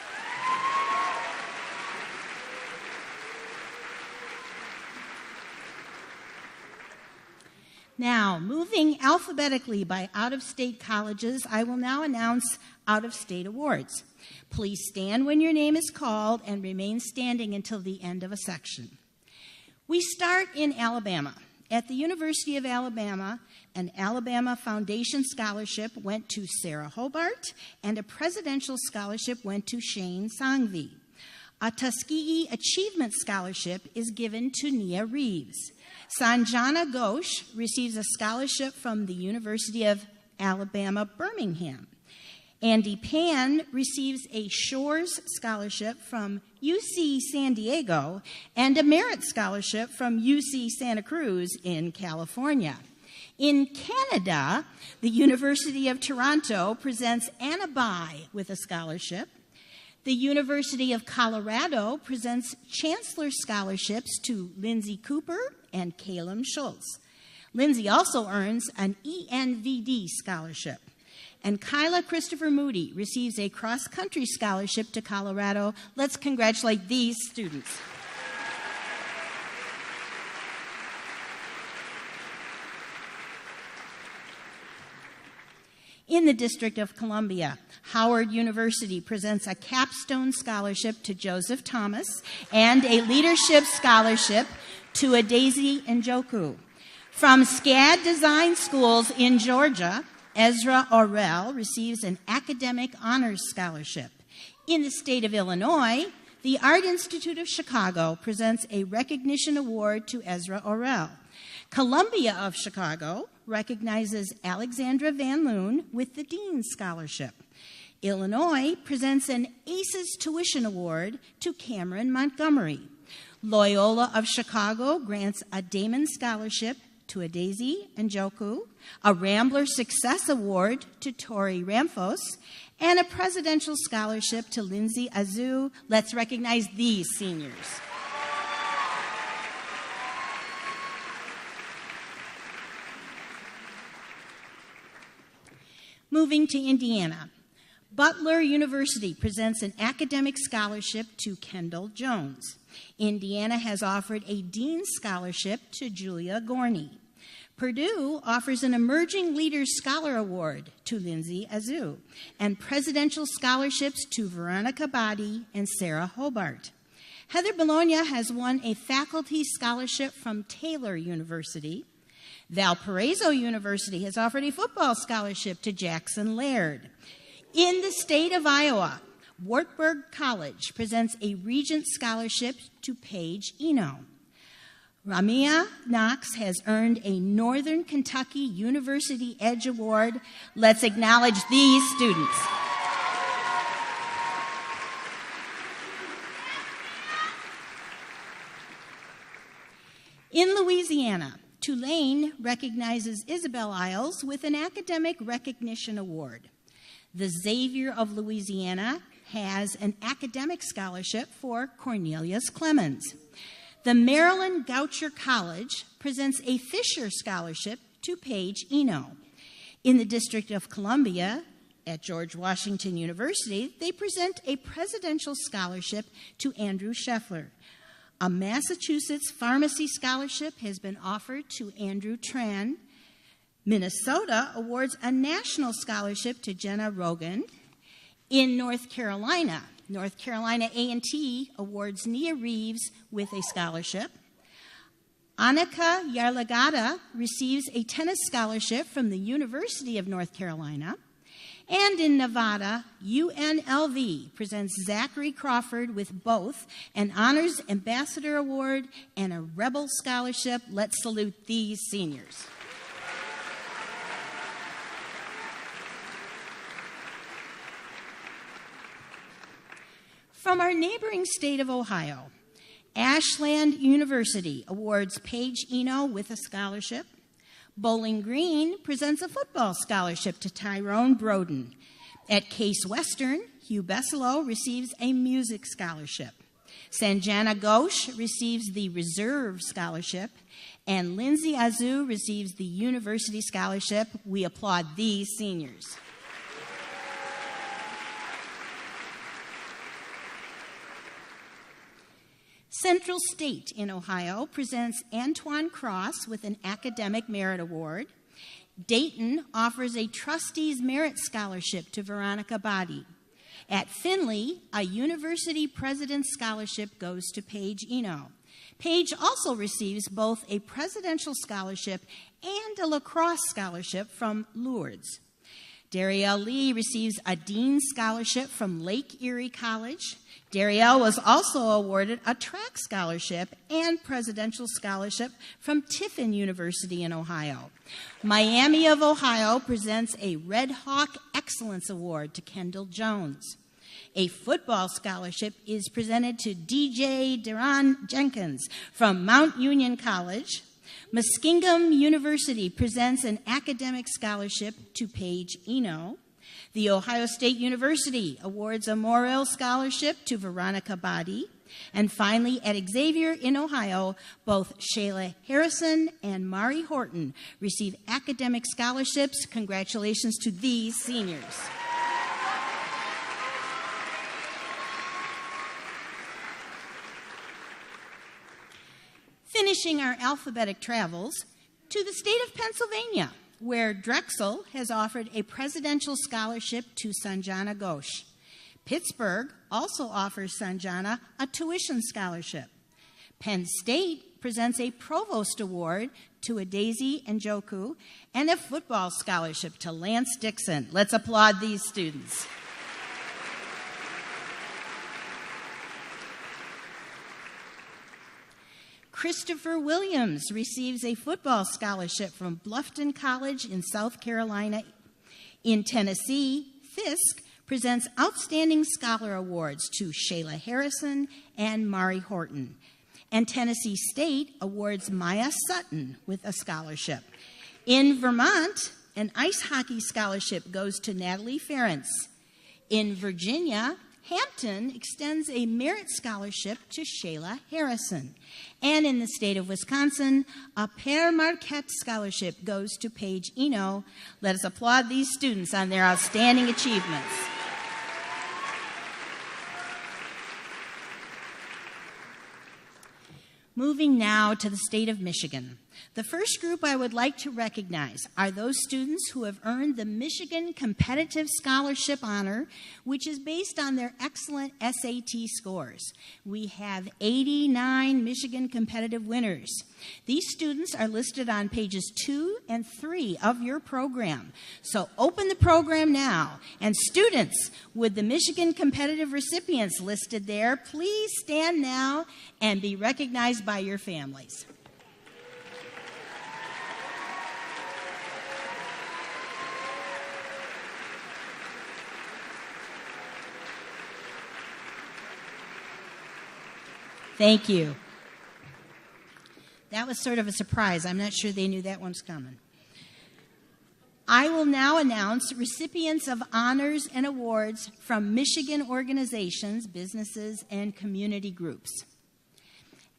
Now, moving alphabetically by out-of-state colleges, I will now announce out-of-state awards. Please stand when your name is called and remain standing until the end of a section. We start in Alabama. At the University of Alabama, an Alabama Foundation Scholarship went to Sarah Hobart, and a Presidential Scholarship went to Shane Sangvi. A Tuskegee Achievement Scholarship is given to Nia Reeves. Sanjana Ghosh receives a scholarship from the University of Alabama, Birmingham. Andy Pan receives a Shores Scholarship from UC San Diego and a Merit Scholarship from UC Santa Cruz in California. In Canada, the University of Toronto presents Anna Bai with a scholarship. The University of Colorado presents Chancellor Scholarships to Lindsay Cooper and Caleb Schultz. Lindsay also earns an ENVD scholarship. And Kyla Christopher Moody receives a cross-country scholarship to Colorado. Let's congratulate these students. In the District of Columbia, Howard University presents a capstone scholarship to Joseph Thomas and a leadership scholarship to Adaisi Njoku. From SCAD Design Schools in Georgia, Ezra Orell receives an Academic Honors Scholarship. In the state of Illinois, the Art Institute of Chicago presents a recognition award to Ezra Orell. Columbia of Chicago recognizes Alexandra Van Loon with the Dean Scholarship. Illinois presents an ACES Tuition Award to Cameron Montgomery. Loyola of Chicago grants a Damon Scholarship to Adaisi Njoku, a Rambler Success Award to Tori Ramphos, and a Presidential Scholarship to Lindsay Azu. Let's recognize these seniors. Moving to Indiana, Butler University presents an academic scholarship to Kendall Jones. Indiana has offered a Dean Scholarship to Julia Gorney. Purdue offers an Emerging Leaders Scholar Award to Lindsay Azu and presidential scholarships to Veronica Badi and Sarah Hobart. Heather Bologna has won a faculty scholarship from Taylor University. Valparaiso University has offered a football scholarship to Jackson Laird. In the state of Iowa, Wartburg College presents a Regent Scholarship to Paige Eno. Ramia Knox has earned a Northern Kentucky University Edge Award. Let's acknowledge these students. In Louisiana, Tulane recognizes Isabel Isles with an Academic Recognition Award. The Xavier of Louisiana has an academic scholarship for Cornelius Clemens. The Maryland Goucher College presents a Fisher Scholarship to Paige Eno. In the District of Columbia, at George Washington University, they present a Presidential Scholarship to Andrew Scheffler. A Massachusetts Pharmacy Scholarship has been offered to Andrew Tran. Minnesota awards a National Scholarship to Jenna Rogan. In North Carolina A&T awards Nia Reeves with a scholarship. Annika Yarlagada receives a tennis scholarship from the University of North Carolina. And in Nevada, UNLV presents Zachary Crawford with both an Honors Ambassador Award and a Rebel Scholarship. Let's salute these seniors. From our neighboring state of Ohio, Ashland University awards Paige Eno with a scholarship. Bowling Green presents a football scholarship to Tyrone Broden. At Case Western, Hugh Besselo receives a music scholarship. Sanjana Ghosh receives the Reserve Scholarship, and Lindsay Azu receives the University Scholarship. We applaud these seniors. Central State in Ohio presents Antoine Cross with an Academic Merit Award. Dayton offers a Trustees Merit Scholarship to Veronica Badi. At Findlay, a University President's Scholarship goes to Paige Eno. Paige also receives both a Presidential Scholarship and a Lacrosse Scholarship from Lourdes. Darielle Lee receives a Dean's Scholarship from Lake Erie College. Darielle was also awarded a track scholarship and presidential scholarship from Tiffin University in Ohio. Miami of Ohio presents a Red Hawk Excellence Award to Kendall Jones. A football scholarship is presented to DJ Deron Jenkins from Mount Union College. Muskingum University presents an academic scholarship to Paige Eno. The Ohio State University awards a Morrill Scholarship to Veronica Badi. And finally, at Xavier in Ohio, both Shayla Harrison and Mari Horton receive academic scholarships. Congratulations to these seniors. Finishing our alphabetic travels to the state of Pennsylvania, where Drexel has offered a presidential scholarship to Sanjana Ghosh. Pittsburgh also offers Sanjana a tuition scholarship. Penn State presents a Provost Award to Adaisi Njoku and a football scholarship to Lance Dixon. Let's applaud these students. Christopher Williams receives a football scholarship from Bluffton College in South Carolina. In Tennessee, Fisk presents Outstanding Scholar Awards to Shayla Harrison and Mari Horton. And Tennessee State awards Maya Sutton with a scholarship. In Vermont, an ice hockey scholarship goes to Natalie Ferentz. In Virginia, Hampton extends a merit scholarship to Shayla Harrison. And in the state of Wisconsin, a Père Marquette scholarship goes to Paige Eno. Let us applaud these students on their outstanding achievements. Moving now to the state of Michigan, The first group I would like to recognize are those students who have earned the Michigan Competitive Scholarship Honor, which is based on their excellent SAT scores. We have 89 Michigan competitive winners. These students are listed on pages 2 and 3 of your program. So open the program now. And students with the Michigan competitive recipients listed there, please stand now and be recognized by your families. Thank you. That was sort of a surprise. I'm not sure they knew that one's coming. I will now announce recipients of honors and awards from Michigan organizations, businesses, and community groups.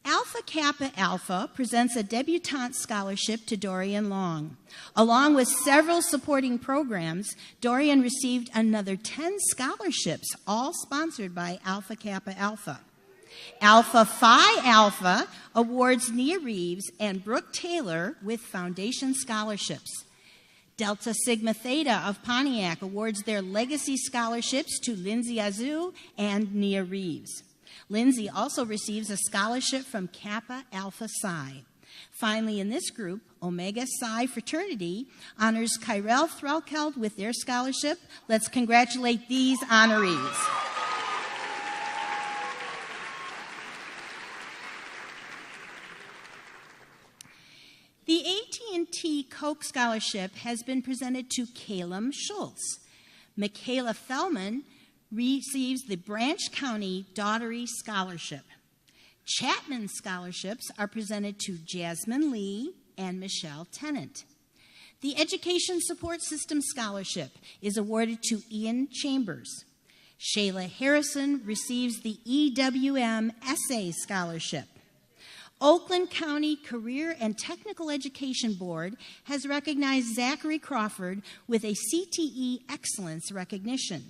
Alpha Kappa Alpha presents a debutante scholarship to Dorian Long. Along with several supporting programs, Dorian received another 10 scholarships, all sponsored by Alpha Kappa Alpha. Alpha Phi Alpha awards Nia Reeves and Brooke Taylor with foundation scholarships. Delta Sigma Theta of Pontiac awards their legacy scholarships to Lindsay Azu and Nia Reeves. Lindsay also receives a scholarship from Kappa Alpha Psi. Finally, in this group, Omega Psi Fraternity honors Kyrell Threlkeld with their scholarship. Let's congratulate these honorees. The AT&T Koch Scholarship has been presented to Caleb Schultz. Michaela Fellman receives the Branch County Daughtery Scholarship. Chapman Scholarships are presented to Jasmine Lee and Michelle Tennant. The Education Support System Scholarship is awarded to Ian Chambers. Shayla Harrison receives the EWM Essay Scholarship. Oakland County Career and Technical Education Board has recognized Zachary Crawford with a CTE Excellence recognition.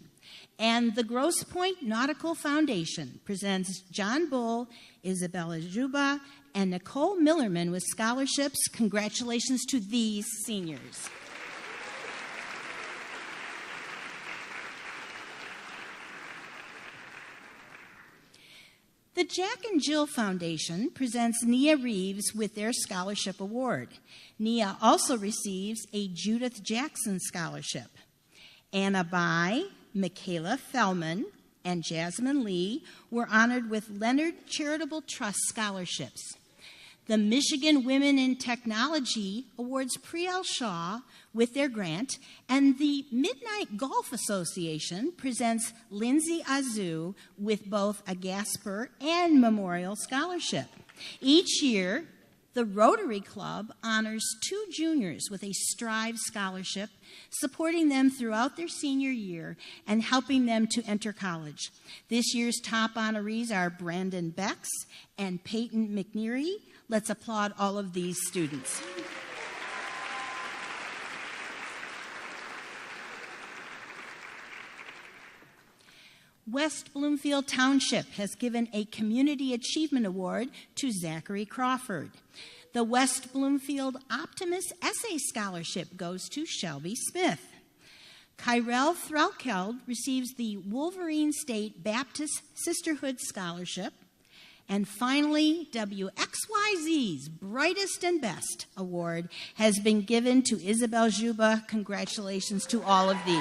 And the Grosse Pointe Nautical Foundation presents John Bull, Isabella Juba, and Nicole Millerman with scholarships. Congratulations to these seniors. The Jack and Jill Foundation presents Nia Reeves with their scholarship award. Nia also receives a Judith Jackson Scholarship. Anna Bai, Michaela Fellman, and Jasmine Lee were honored with Leonard Charitable Trust Scholarships. The Michigan Women in Technology awards Priyal Shaw with their grant, and the Midnight Golf Association presents Lindsay Azu with both a Gasper and Memorial Scholarship. Each year, the Rotary Club honors 2 juniors with a Strive Scholarship, supporting them throughout their senior year and helping them to enter college. This year's top honorees are Brandon Becks and Peyton McNeary. Let's applaud all of these students. West Bloomfield Township has given a Community Achievement Award to Zachary Crawford. The West Bloomfield Optimist Essay Scholarship goes to Shelby Smith. Kyrell Threlkeld receives the Wolverine State Baptist Sisterhood Scholarship. And finally, WXYZ's Brightest and Best Award has been given to Isabel Juba. Congratulations to all of these.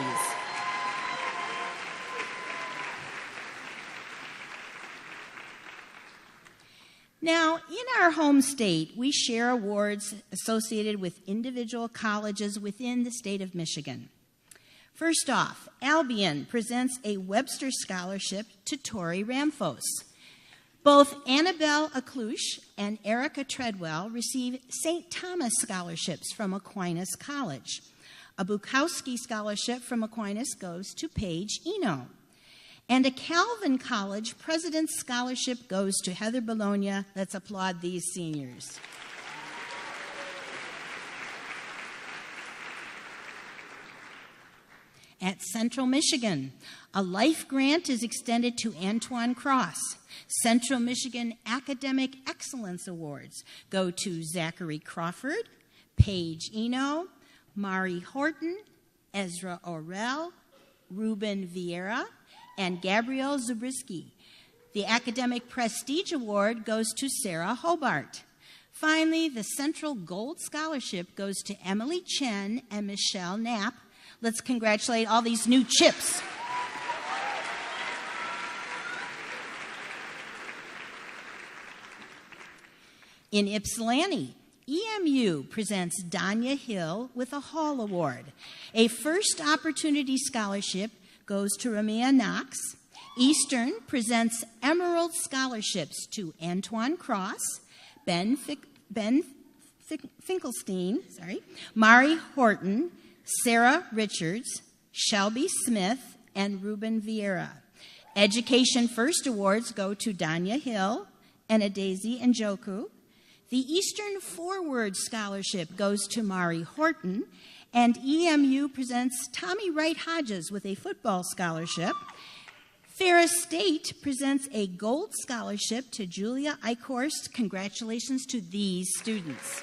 Now, in our home state, we share awards associated with individual colleges within the state of Michigan. First off, Albion presents a Webster Scholarship to Tori Ramphos. Both Annabelle Aklush and Erica Treadwell receive St. Thomas Scholarships from Aquinas College. A Bukowski Scholarship from Aquinas goes to Paige Eno. And a Calvin College President's Scholarship goes to Heather Bologna. Let's applaud these seniors. At Central Michigan, a life grant is extended to Antoine Cross. Central Michigan Academic Excellence Awards go to Zachary Crawford, Paige Eno, Mari Horton, Ezra Orell, Ruben Vieira, and Gabrielle Zabriskie. The Academic Prestige Award goes to Sarah Hobart. Finally, the Central Gold Scholarship goes to Emily Chen and Michelle Knapp. Let's congratulate all these new chips. In Ypsilanti, EMU presents Danya Hill with a Hall Award. A First Opportunity Scholarship goes to Ramia Knox. Eastern presents Emerald Scholarships to Antoine Cross, Ben Finkelstein, Mari Horton, Sarah Richards, Shelby Smith, and Ruben Vieira. Education First Awards go to Danya Hill, Enadazi Njoku. The Eastern Forward Scholarship goes to Mari Horton, and EMU presents Tommy Wright Hodges with a football scholarship. Ferris State presents a gold scholarship to Julia Eichhorst. Congratulations to these students.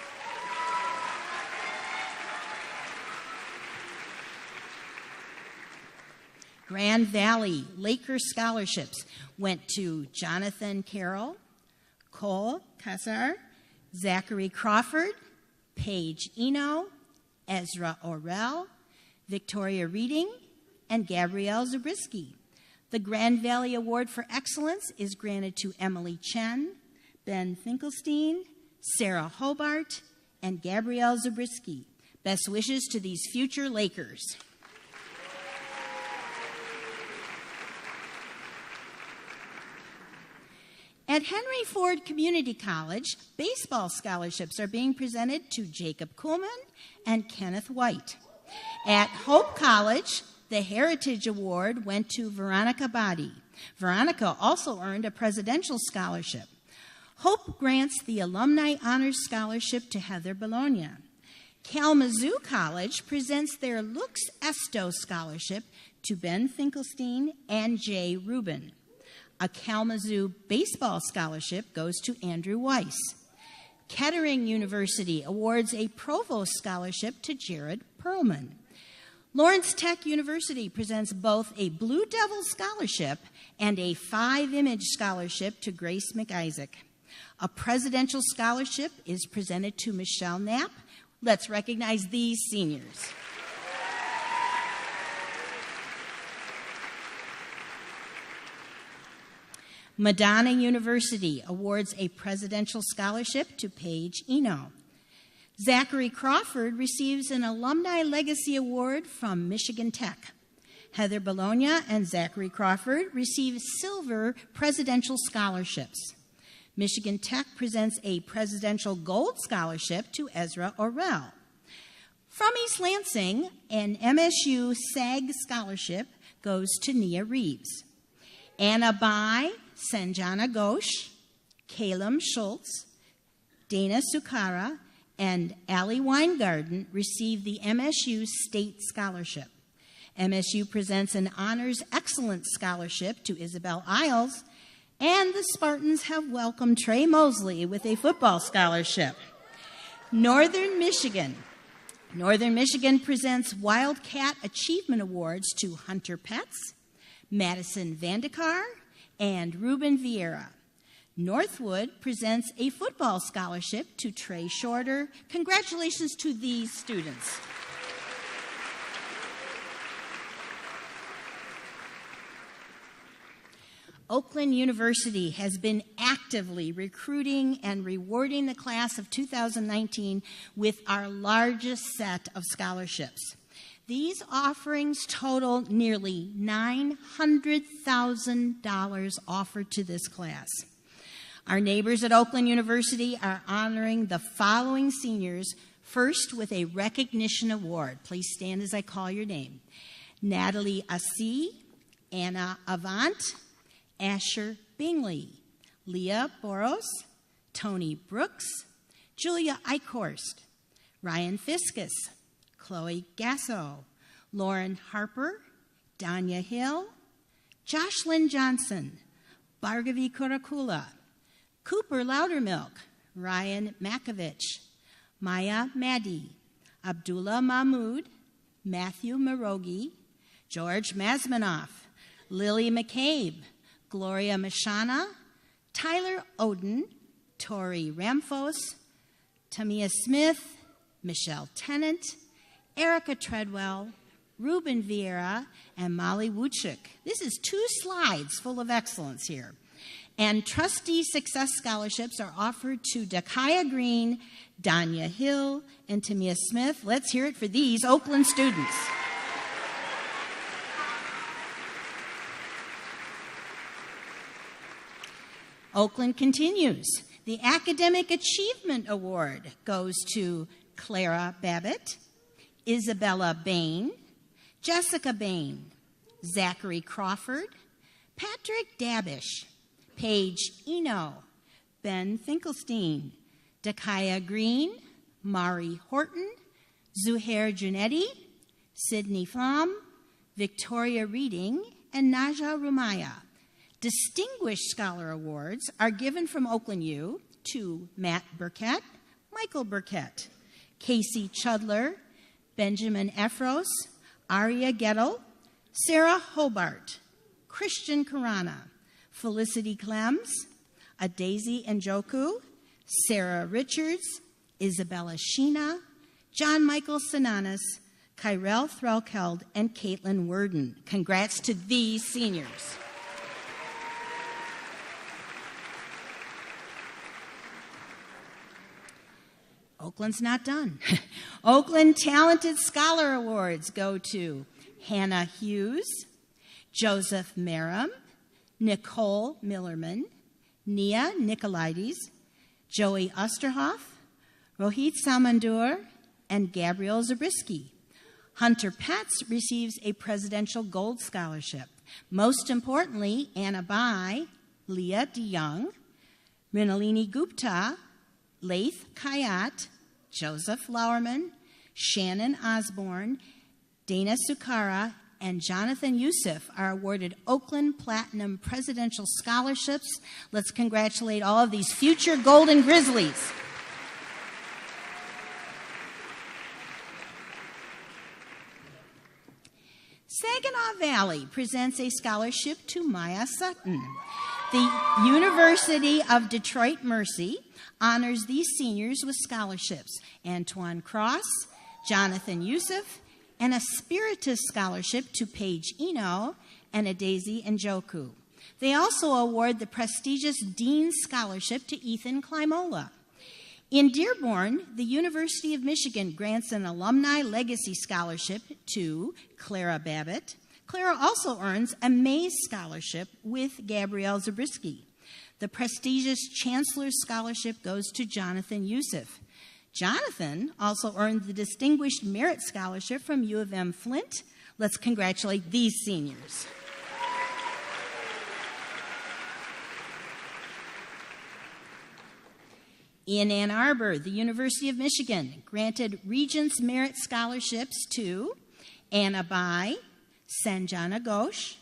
Grand Valley Laker scholarships went to Jonathan Carroll, Cole Kassar, Zachary Crawford, Paige Eno, Ezra Orell, Victoria Reading, and Gabrielle Zabriskie. The Grand Valley Award for Excellence is granted to Emily Chen, Ben Finkelstein, Sarah Hobart, and Gabrielle Zabriskie. Best wishes to these future Lakers. At Henry Ford Community College, baseball scholarships are being presented to Jacob Kuhlman and Kenneth White. At Hope College, the Heritage Award went to Veronica Body. Veronica also earned a presidential scholarship. Hope grants the Alumni Honors Scholarship to Heather Bologna. Kalamazoo College presents their Lux Esto Scholarship to Ben Finkelstein and Jay Rubin. A Kalamazoo baseball scholarship goes to Andrew Weiss. Kettering University awards a Provost Scholarship to Jared Perlman. Lawrence Tech University presents both a Blue Devil Scholarship and a 5-Image Scholarship to Grace McIsaac. A Presidential Scholarship is presented to Michelle Knapp. Let's recognize these seniors. Madonna University awards a Presidential Scholarship to Paige Eno. Zachary Crawford receives an Alumni Legacy Award from Michigan Tech. Heather Bologna and Zachary Crawford receive Silver Presidential Scholarships. Michigan Tech presents a Presidential Gold Scholarship to Ezra Orell. From East Lansing, an MSU SAG Scholarship goes to Nia Reeves. Anna Bai, Sanjana Ghosh, Caleb Schultz, Dana Sukara, and Allie Weingarten receive the MSU State Scholarship. MSU presents an Honors Excellence Scholarship to Isabel Isles, and the Spartans have welcomed Trey Mosley with a football scholarship. Northern Michigan presents Wildcat Achievement Awards to Hunter Petz, Madison Vandekar, and Ruben Vieira. Northwood presents a football scholarship to Trey Shorter. Congratulations to these students. Oakland University has been actively recruiting and rewarding the class of 2019 with our largest set of scholarships. These offerings total nearly $900,000 offered to this class. Our neighbors at Oakland University are honoring the following seniors, first with a recognition award. Please stand as I call your name. Natalie Assi, Anna Avant, Asher Bingley, Leah Boros, Tony Brooks, Julia Eichhorst, Ryan Fiskus, Chloe Gasso, Lauren Harper, Danya Hill, Joshlyn Johnson, Bhargavi Kurakula, Cooper Loudermilk, Ryan Makovich, Maya Maddy, Abdullah Mahmood, Matthew Marogi, George Mazmanoff, Lily McCabe, Gloria Mashana, Tyler Oden, Tori Ramphos, Tamia Smith, Michelle Tennant, Erica Treadwell, Ruben Vieira, and Molly Wuchik. This is 2 slides full of excellence here. And trustee success scholarships are offered to Dakaya Green, Danya Hill, and Tamia Smith. Let's hear it for these Oakland students. Oakland continues. The Academic Achievement Award goes to Clara Babbitt, Isabella Bain, Jessica Bain, Zachary Crawford, Patrick Dabish, Paige Eno, Ben Finkelstein, Dakaya Green, Mari Horton, Zuhair Junetti, Sydney Flom, Victoria Reading, and Naja Rumaya. Distinguished Scholar Awards are given from Oakland U to Matt Burkett, Michael Burkett, Casey Chudler, Benjamin Efros, Aria Gettle, Sarah Hobart, Christian Karana, Felicity Clems, Adaisy Njoku, Sarah Richards, Isabella Sheena, John Michael Sinanis, Kyrell Threlkeld, and Caitlin Worden. Congrats to these seniors. Oakland's not done. Oakland Talented Scholar Awards go to Hannah Hughes, Joseph Merrim, Nicole Millerman, Nia Nicolaides, Joey Osterhoff, Rohit Samandur, and Gabrielle Zabriskie. Hunter Petz receives a Presidential Gold Scholarship. Most importantly, Anna Bai, Leah DeYoung, Mrinalini Gupta, Laith Kayat, Joseph Lauerman, Shannon Osborne, Dana Sukara, and Jonathan Youssef are awarded Oakland Platinum Presidential Scholarships. Let's congratulate all of these future Golden Grizzlies. Saginaw Valley presents a scholarship to Maya Sutton. The University of Detroit Mercy honors these seniors with scholarships: Antoine Cross, Jonathan Youssef, and a Spiritus Scholarship to Paige Eno and Adaisy Njoku. They also award the prestigious Dean's Scholarship to Ethan Climola. In Dearborn, the University of Michigan grants an Alumni Legacy Scholarship to Clara Babbitt. Clara also earns a Mays Scholarship with Gabrielle Zabriskie. The prestigious Chancellor's Scholarship goes to Jonathan Youssef. Jonathan also earned the Distinguished Merit Scholarship from U of M Flint. Let's congratulate these seniors. In Ann Arbor, the University of Michigan granted Regents Merit Scholarships to Anna Bai, Sanjana Ghosh,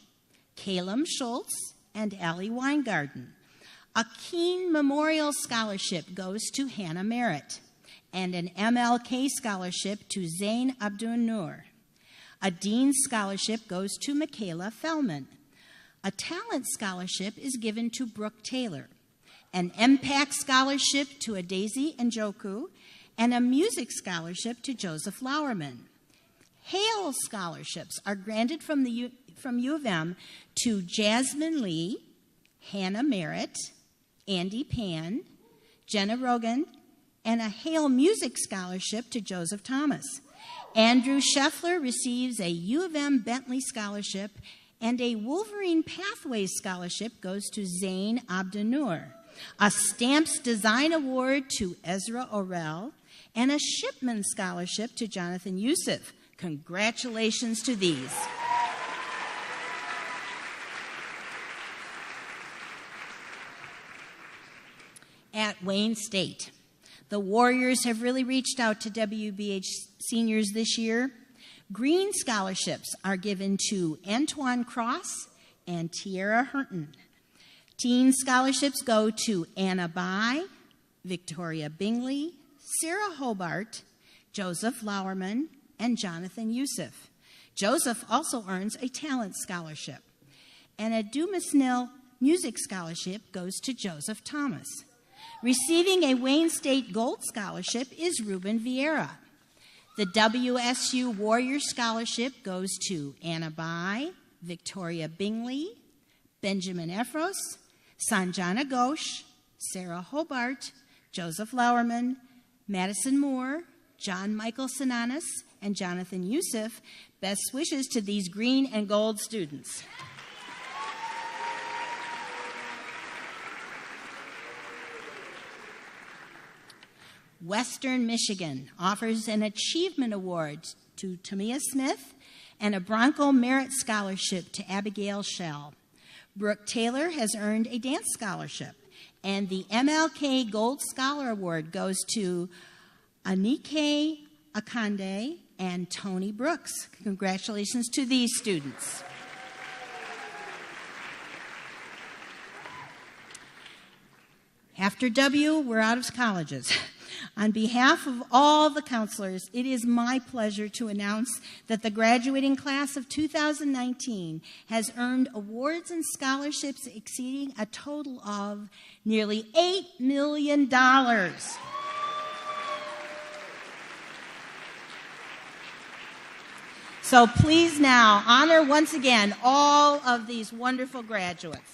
Caleb Schultz, and Allie Weingarten. A Keene Memorial Scholarship goes to Hannah Merritt, and an MLK Scholarship to Zain Abdun-Nur. A Dean's Scholarship goes to Michaela Fellman. A Talent Scholarship is given to Brooke Taylor. An MPAC Scholarship to Adaisy Njoku, and a Music Scholarship to Joseph Lauerman. Hale Scholarships are granted from U of M to Jasmine Lee, Hannah Merritt, Andy Pan, Jenna Rogan, and a Hale Music Scholarship to Joseph Thomas. Andrew Scheffler receives a U of M Bentley Scholarship, and a Wolverine Pathways Scholarship goes to Zain Abdun-Nur. A Stamps Design Award to Ezra Orell, and a Shipman Scholarship to Jonathan Youssef. Congratulations to these. At Wayne State, the Warriors have really reached out to WBH seniors this year. Green scholarships are given to Antoine Cross and Tierra Herton. Teen scholarships go to Anna Bai, Victoria Bingley, Sarah Hobart, Joseph Lauerman, and Jonathan Youssef. Joseph also earns a talent scholarship. And a Dumasnil music scholarship goes to Joseph Thomas. Receiving a Wayne State Gold Scholarship is Ruben Vieira. The WSU Warrior Scholarship goes to Anna Bai, Victoria Bingley, Benjamin Efros, Sanjana Ghosh, Sarah Hobart, Joseph Lauerman, Madison Moore, John Michael Sananas, and Jonathan Youssef. Best wishes to these green and gold students. Western Michigan offers an Achievement Award to Tamia Smith and a Bronco Merit Scholarship to Abigail Shell. Brooke Taylor has earned a dance scholarship, and the MLK Gold Scholar Award goes to Anike Akande and Tony Brooks. Congratulations to these students. After W, we're out of colleges. On behalf of all the counselors, it is my pleasure to announce that the graduating class of 2019 has earned awards and scholarships exceeding a total of nearly $8 million. So please now honor once again all of these wonderful graduates.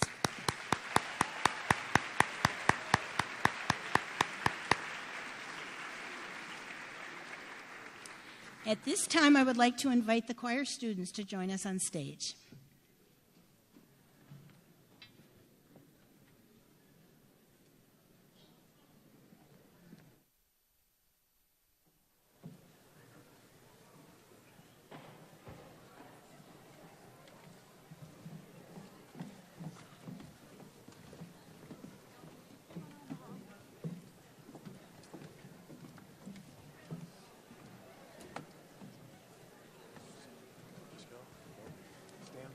At this time, I would like to invite the choir students to join us on stage. Stand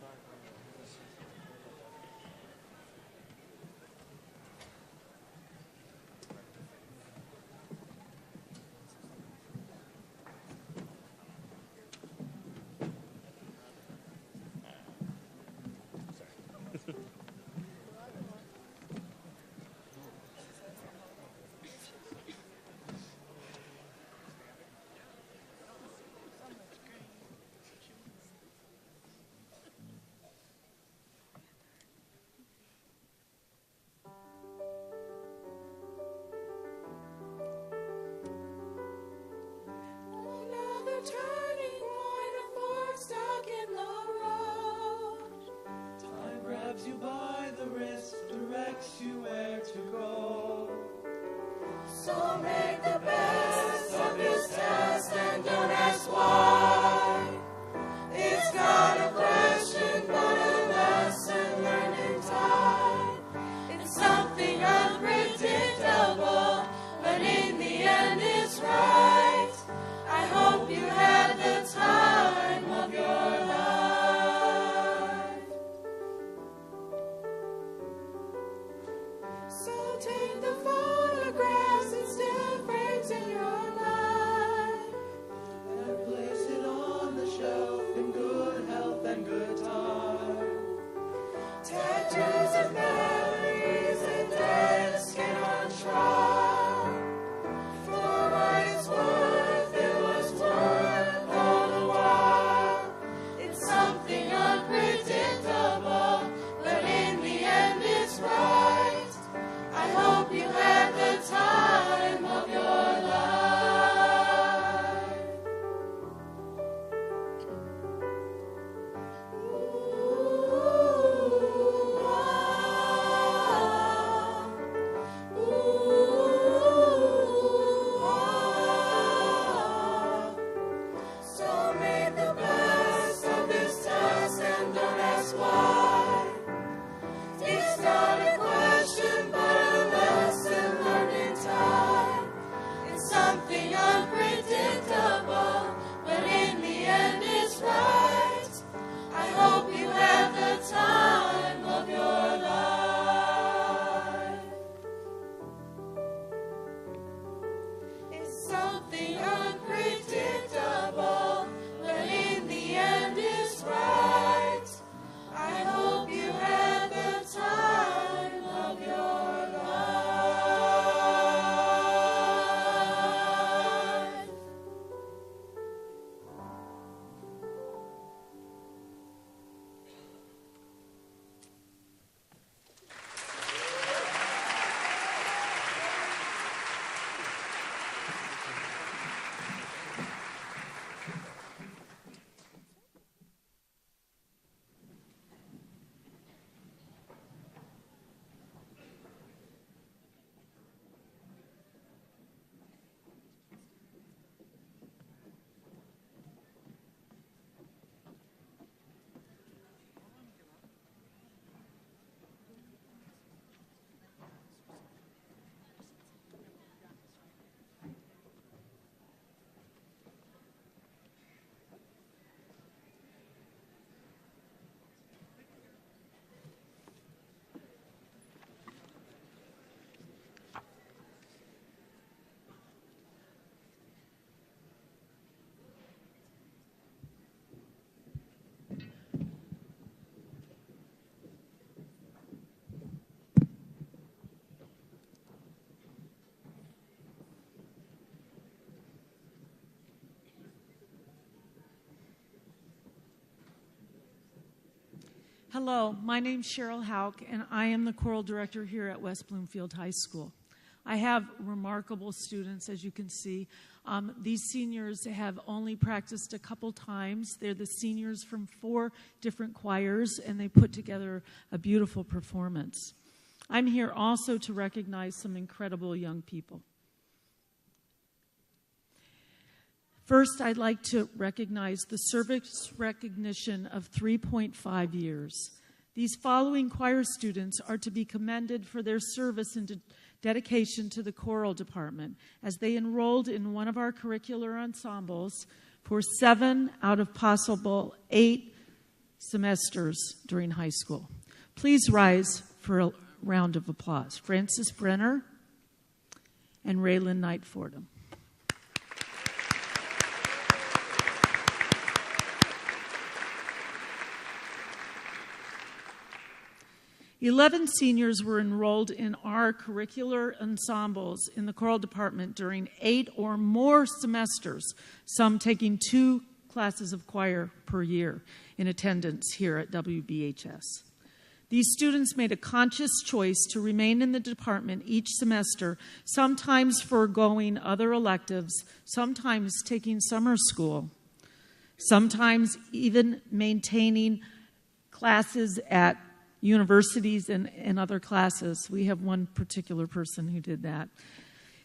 Hello, my name's Cheryl Hauk, and I am the choral director here at West Bloomfield High School. I have remarkable students, as you can see. These seniors have only practiced a couple times. They're the seniors from 4 different choirs, and they put together a beautiful performance. I'm here also to recognize some incredible young people. First, I'd like to recognize the service recognition of 3.5 years. These following choir students are to be commended for their service and dedication to the choral department as they enrolled in one of our curricular ensembles for 7 out of possible 8 semesters during high school. Please rise for a round of applause. Francis Brenner and Raylan Knight Fordham. "11 seniors were enrolled in our curricular ensembles in the choral department during 8 or more semesters, some taking 2 classes of choir per year in attendance here at WBHS. These students made a conscious choice to remain in the department each semester, sometimes foregoing other electives, sometimes taking summer school, sometimes even maintaining classes at universities and other classes. We have one particular person who did that.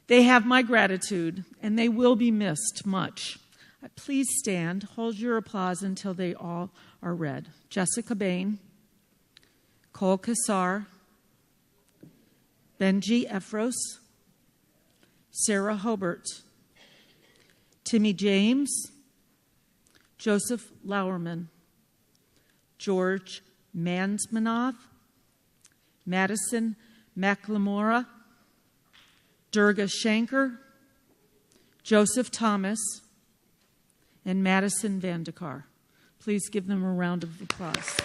They have my gratitude, and they will be missed much. Please stand. Hold your applause until they all are read. Jessica Bain, Cole Kassar, Benji Efros, Sarah Hobart, Timmy James, Joseph Lauerman, George Mansmanov, Madison McLemora, Durga Shanker, Joseph Thomas, and Madison Vandekar. Please give them a round of applause.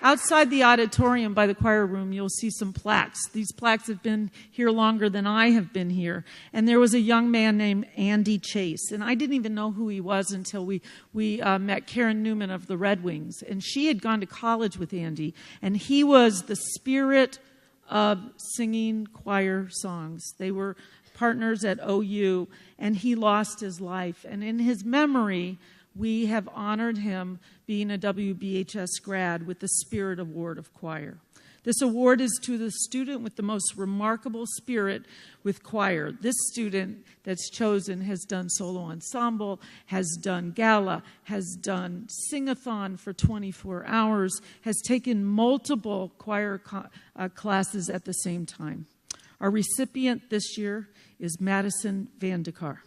Outside the auditorium by the choir room, you'll see some plaques. These plaques have been here longer than I have been here. And there was a young man named Andy Chase. And I didn't even know who he was until we met Karen Newman of the Red Wings. And she had gone to college with Andy. And he was the spirit of singing choir songs. They were partners at OU. And he lost his life. And in his memory, we have honored him being a WBHS grad with the Spirit Award of Choir. This award is to the student with the most remarkable spirit with choir. This student that's chosen has done solo ensemble, has done gala, has done sing-a-thon for 24 hours, has taken multiple choir classes at the same time. Our recipient this year is Madison Vandekar.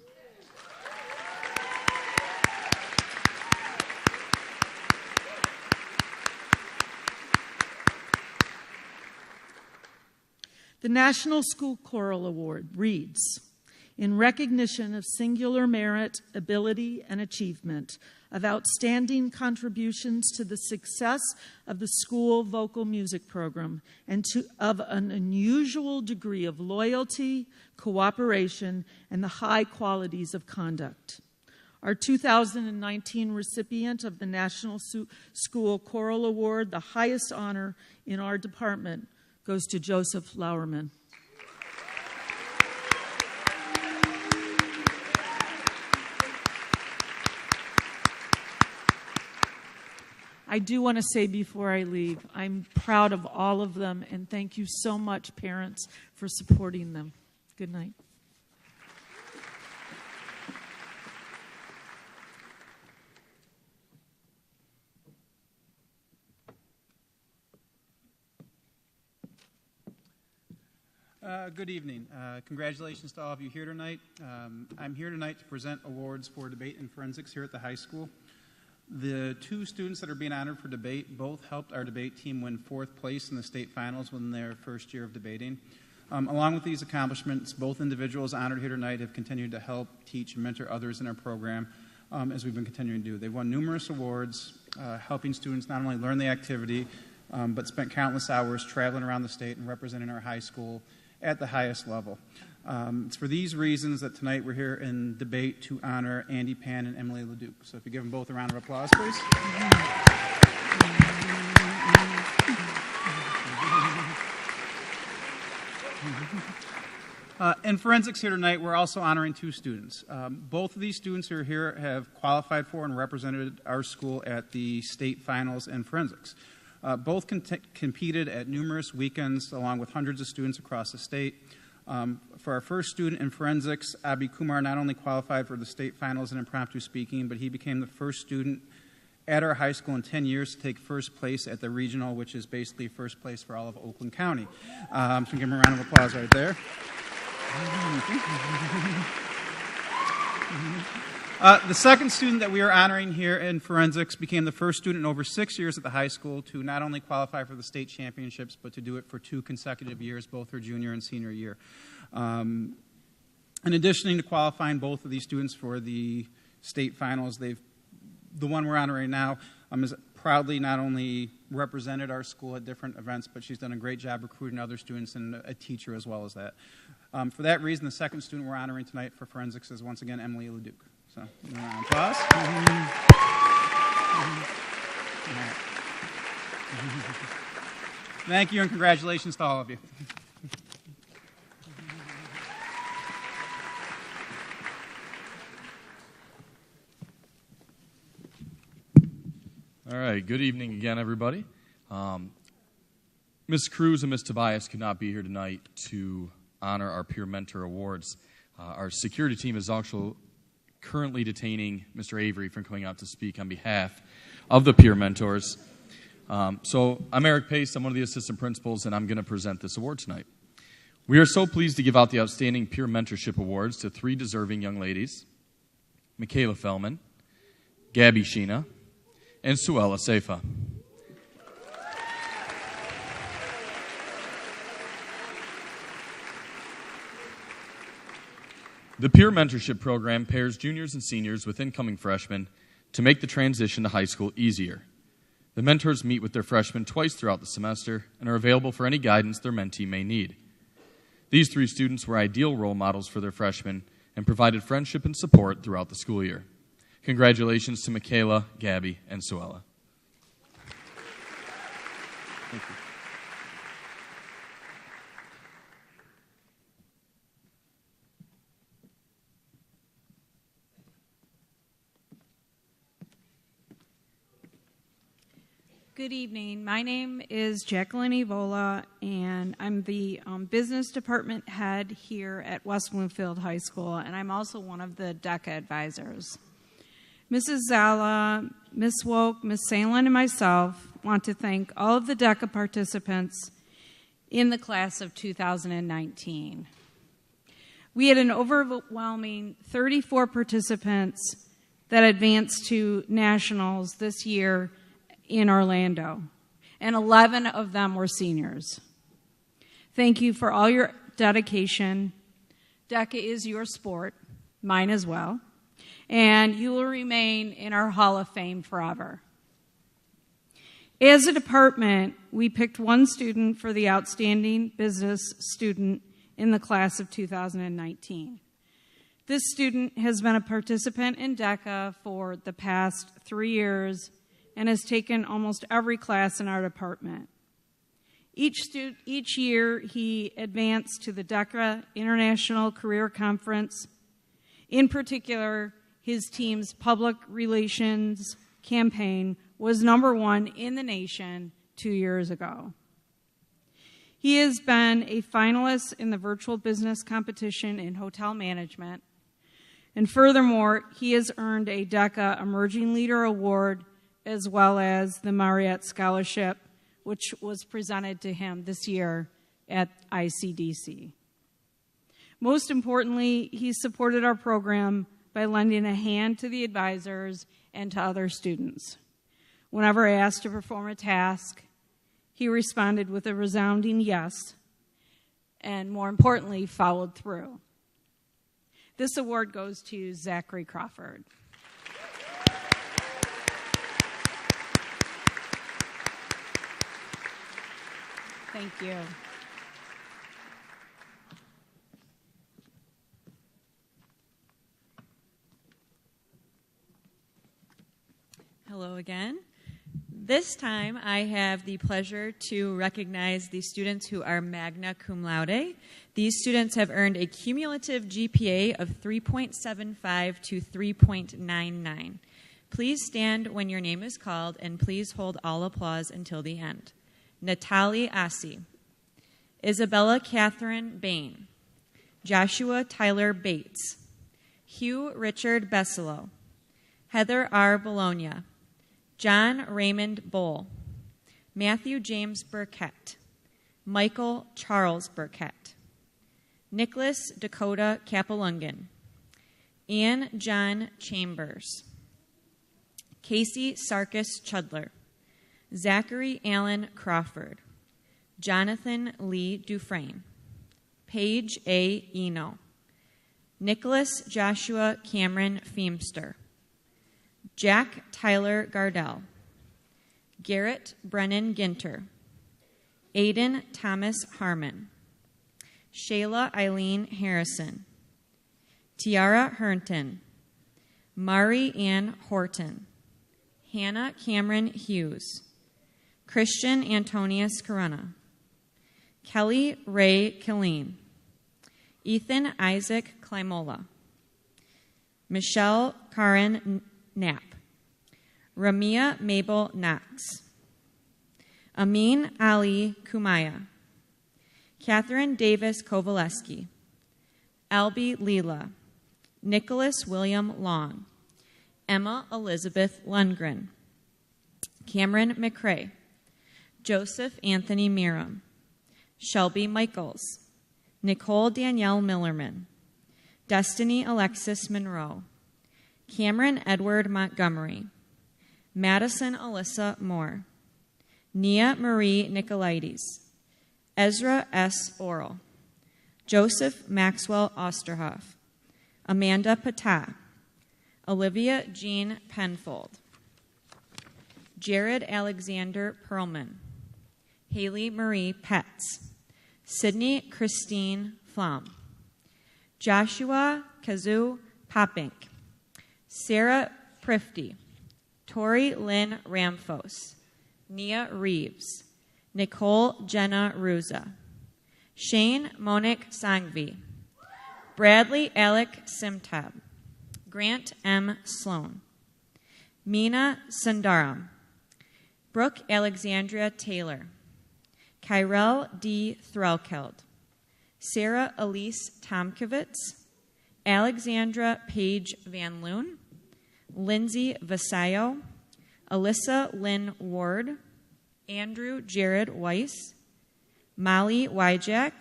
The National School Choral Award reads, "In recognition of singular merit, ability, and achievement, of outstanding contributions to the success of the school vocal music program, and of an unusual degree of loyalty, cooperation, and the high qualities of conduct. Our 2019 recipient of the National School Choral Award, the highest honor in our department, goes to Joseph Lauerman." I do want to say before I leave, I'm proud of all of them, and thank you so much, parents, for supporting them. Good night. Good evening. Congratulations to all of you here tonight. I'm here tonight to present awards for debate and forensics here at the high school. The 2 students that are being honored for debate both helped our debate team win 4th place in the state finals within their first year of debating. Along with these accomplishments, both individuals honored here tonight have continued to help teach and mentor others in our program as we've been continuing to do. They've won numerous awards, helping students not only learn the activity, but spent countless hours traveling around the state and representing our high school at the highest level. It's for these reasons that tonight we're here in debate to honor Andy Pan and Emily LeDuc. So if you give them both a round of applause, please. In forensics here tonight, we're also honoring two students. Both of these students who are here have qualified for and represented our school at the state finals in forensics. Both competed at numerous weekends along with hundreds of students across the state. For our first student in forensics, Abhi Kumar not only qualified for the state finals in impromptu speaking, but he became the first student at our high school in 10 years to take first place at the regional, which is basically first place for all of Oakland County. So give him a round of applause right there. The second student that we are honoring here in forensics became the first student in over 6 years at the high school to not only qualify for the state championships, but to do it for 2 consecutive years, both her junior and senior year. In addition to qualifying both of these students for the state finals, the one we're honoring now has proudly not only represented our school at different events, but she's done a great job recruiting other students and a teacher as well as that. For that reason, the second student we're honoring tonight for forensics is once again Emily LeDuc. So, a round of applause. Thank you and congratulations to all of you. All right, good evening again, everybody. Ms. Cruz and Ms. Tobias could not be here tonight to honor our Peer Mentor Awards. Our security team is also currently detaining Mr. Avery from coming out to speak on behalf of the peer mentors. So I'm Eric Pace, I'm one of the assistant principals, and I'm going to present this award tonight. We are so pleased to give out the Outstanding Peer Mentorship Awards to 3 deserving young ladies, Michaela Fellman, Gabby Sheena, and Suella Seifa. The Peer Mentorship Program pairs juniors and seniors with incoming freshmen to make the transition to high school easier. The mentors meet with their freshmen twice throughout the semester and are available for any guidance their mentee may need. These 3 students were ideal role models for their freshmen and provided friendship and support throughout the school year. Congratulations to Michaela, Gabby, and Suella. Thank you. Good evening. My name is Jacqueline Evola, and I'm the business department head here at West Bloomfield High School, and I'm also one of the DECA advisors. Mrs. Zala, Ms. Woke, Ms. Salen, and myself want to thank all of the DECA participants in the class of 2019. We had an overwhelming 34 participants that advanced to nationals this year in Orlando, and 11 of them were seniors. Thank you for all your dedication. DECA is your sport, mine as well, and you will remain in our Hall of Fame forever. As a department, we picked one student for the Outstanding Business Student in the class of 2019. This student has been a participant in DECA for the past 3 years and has taken almost every class in our department. Each year, he advanced to the DECA International Career Conference. In particular, his team's public relations campaign was #1 in the nation 2 years ago. He has been a finalist in the virtual business competition in hotel management. And furthermore, he has earned a DECA Emerging Leader Award as well as the Marriott Scholarship, which was presented to him this year at ICDC. Most importantly, he supported our program by lending a hand to the advisors and to other students. Whenever asked to perform a task, he responded with a resounding yes, and more importantly, followed through. This award goes to Zachary Crawford. Thank you. Hello again. This time I have the pleasure to recognize the students who are magna cum laude. These students have earned a cumulative GPA of 3.75 to 3.99. Please stand when your name is called, and please hold all applause until the end. Natalie Assi, Isabella Catherine Bain, Joshua Tyler Bates, Hugh Richard Besselo, Heather R. Bologna, John Raymond Bowl, Matthew James Burkett, Michael Charles Burkett, Nicholas Dakota Capelungan, Ann John Chambers, Casey Sarkis Chudler, Zachary Allen Crawford, Jonathan Lee Dufresne, Paige A. Eno, Nicholas Joshua Cameron Feemster, Jack Tyler Gardell, Garrett Brennan Ginter, Aiden Thomas Harmon, Shayla Eileen Harrison, Tiara Herndon, Mari Ann Horton, Hannah Cameron Hughes, Christian Antonius Corona, Kelly Ray Killeen, Ethan Isaac Klimola, Michelle Karen Knapp, Ramia Mabel Knox, Amin Ali Kumaya, Catherine Davis Kovaleski, Albie Leela, Nicholas William Long, Emma Elizabeth Lundgren, Cameron McCrae, Joseph Anthony Miram, Shelby Michaels, Nicole Danielle Millerman, Destiny Alexis Monroe, Cameron Edward Montgomery, Madison Alyssa Moore, Nia Marie Nicolaides, Ezra S. Orrell, Joseph Maxwell Osterhoff, Amanda Patah, Olivia Jean Penfold, Jared Alexander Perlman, Haley Marie Petz, Sydney Christine Flom, Joshua Kazoo Popink, Sarah Prifty, Tori Lynn Ramphos, Nia Reeves, Nicole Jenna Ruza, Shane Monique Sangvi, Bradley Alec Simtab, Grant M. Sloan, Mina Sundaram, Brooke Alexandria Taylor, Kyrell D. Threlkeld, Sarah Elise Tomkowitz, Alexandra Paige Van Loon, Lindsay Vasayo, Alyssa Lynn Ward, Andrew Jared Weiss, Molly Wyjack,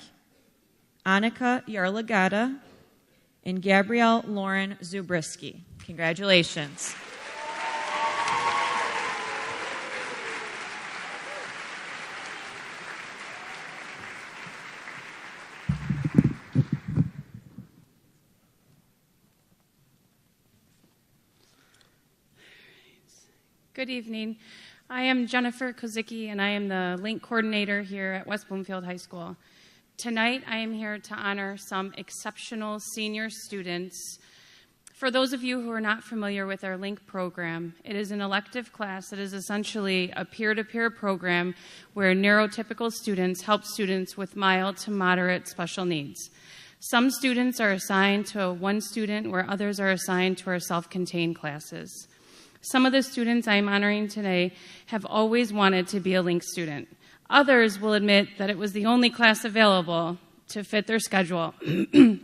Annika Yarlagada, and Gabrielle Lauren Zubriski. Congratulations. Good evening. I am Jennifer Kozicki, and I am the link coordinator here at West Bloomfield High School. Tonight, I am here to honor some exceptional senior students. For those of you who are not familiar with our LINK program, it is an elective class that is essentially a peer-to-peer program where neurotypical students help students with mild to moderate special needs. Some students are assigned to one student, where others are assigned to our self-contained classes. Some of the students I'm honoring today have always wanted to be a LINK student. Others will admit that it was the only class available to fit their schedule.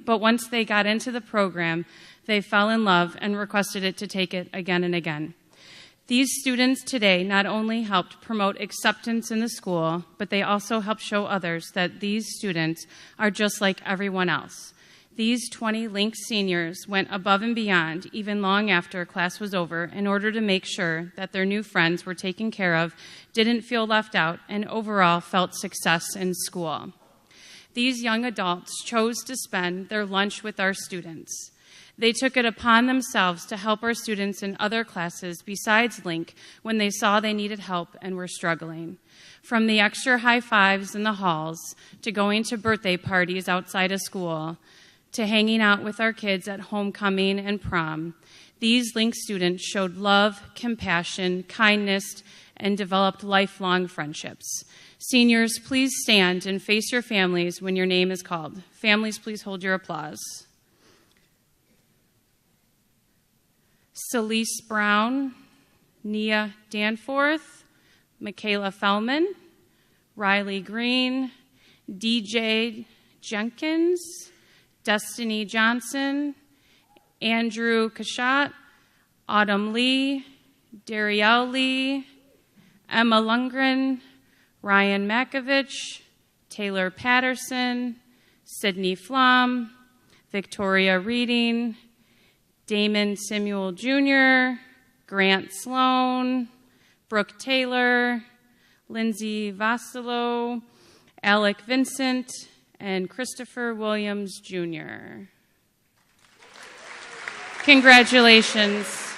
But once they got into the program, they fell in love and requested it to take it again and again. These students today not only helped promote acceptance in the school, but they also helped show others that these students are just like everyone else. These 20 LINK seniors went above and beyond, even long after class was over, in order to make sure that their new friends were taken care of, didn't feel left out, and overall felt success in school. These young adults chose to spend their lunch with our students. They took it upon themselves to help our students in other classes besides LINK when they saw they needed help and were struggling. From the extra high fives in the halls, to going to birthday parties outside of school, to hanging out with our kids at homecoming and prom, these Link students showed love, compassion, kindness, and developed lifelong friendships. Seniors, please stand and face your families when your name is called. Families, please hold your applause. Celeste Brown, Nia Danforth, Michaela Fellman, Riley Green, DJ Jenkins, Destiny Johnson, Andrew Kashat, Autumn Lee, Darielle Lee, Emma Lundgren, Ryan Makovich, Taylor Patterson, Sydney Flom, Victoria Reading, Damon Samuel Jr., Grant Sloan, Brooke Taylor, Lindsay Vassilo, Alec Vincent, and Christopher Williams Jr. Congratulations.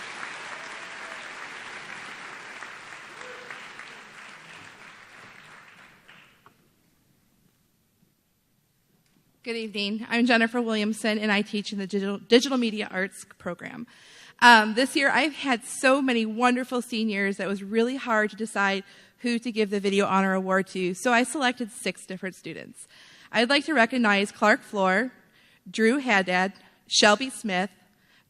Good evening. I'm Jennifer Williamson, and I teach in the Digital Media Arts program. This year, I've had so many wonderful seniors that it was really hard to decide who to give the Video Honor Award to, so I selected 6 different students. I'd like to recognize Clark Floor, Drew Haddad, Shelby Smith,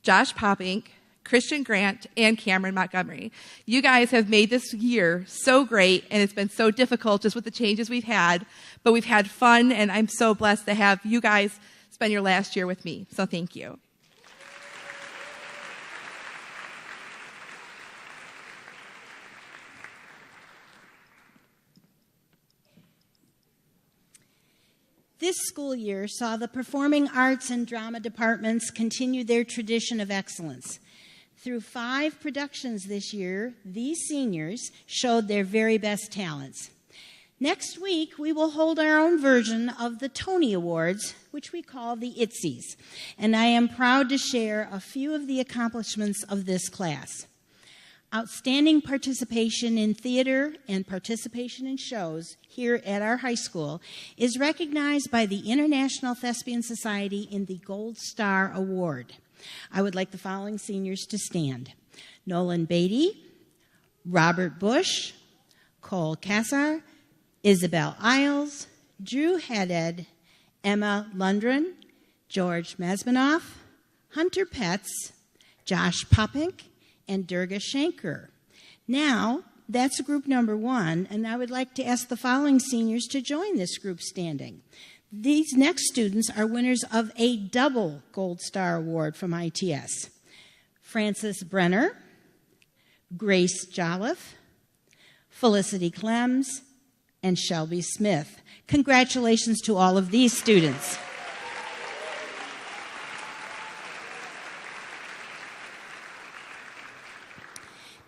Josh Popink, Christian Grant, and Cameron Montgomery. You guys have made this year so great, and it's been so difficult just with the changes we've had, but we've had fun, and I'm so blessed to have you guys spend your last year with me, so thank you. This school year saw the performing arts and drama departments continue their tradition of excellence. Through 5 productions this year, these seniors showed their very best talents. Next week, we will hold our own version of the Tony Awards, which we call the ITZYs, and I am proud to share a few of the accomplishments of this class. Outstanding participation in theater and participation in shows here at our high school is recognized by the International Thespian Society in the Gold Star Award. I would like the following seniors to stand: Nolan Beatty, Robert Bush, Cole Kassar, Isabel Isles, Drew Haddad, Emma Lundgren, George Mazmanoff, Hunter Petz, Josh Popink, and Durga Shanker. Now, that's group number 1, and I would like to ask the following seniors to join this group standing. These next students are winners of a double Gold Star Award from ITS. Frances Brenner, Grace Jolliffe, Felicity Clems, and Shelby Smith. Congratulations to all of these students.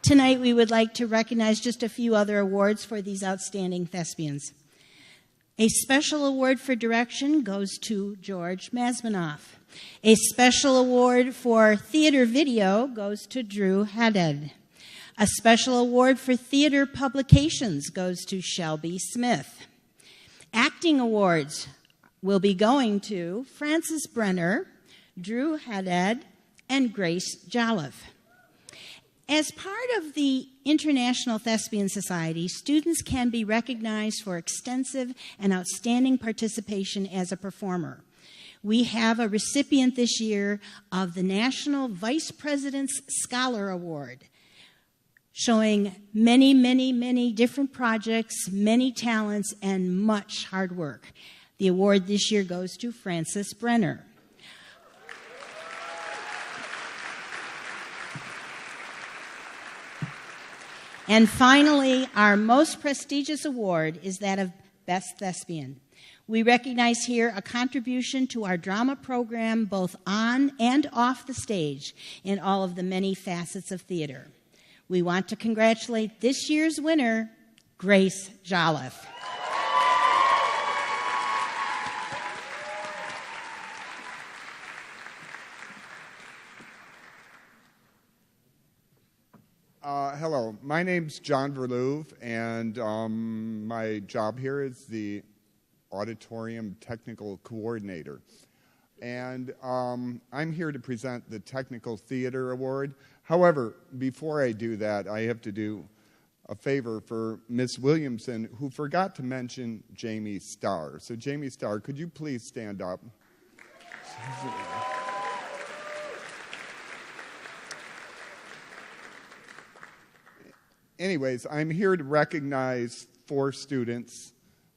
Tonight, we would like to recognize just a few other awards for these outstanding thespians. A special award for direction goes to George Mazmanoff. A special award for theater video goes to Drew Haddad. A special award for theater publications goes to Shelby Smith. Acting awards will be going to Frances Brenner, Drew Haddad, and Grace Jolliffe. As part of the International Thespian Society, students can be recognized for extensive and outstanding participation as a performer. We have a recipient this year of the National Vice President's Scholar Award, showing many, many, many different projects, many talents, and much hard work. The award this year goes to Frances Brenner. And finally, our most prestigious award is that of Best Thespian. We recognize here a contribution to our drama program both on and off the stage in all of the many facets of theater. We want to congratulate this year's winner, Grace Jolliffe. Hello, my name's John Verlouve, and my job here is the auditorium technical coordinator. And I'm here to present the Technical Theater Award. However, before I do that, I have to do a favor for Miss Williamson, who forgot to mention Jamie Starr. So Jamie Starr, could you please stand up? Anyways, I'm here to recognize 4 students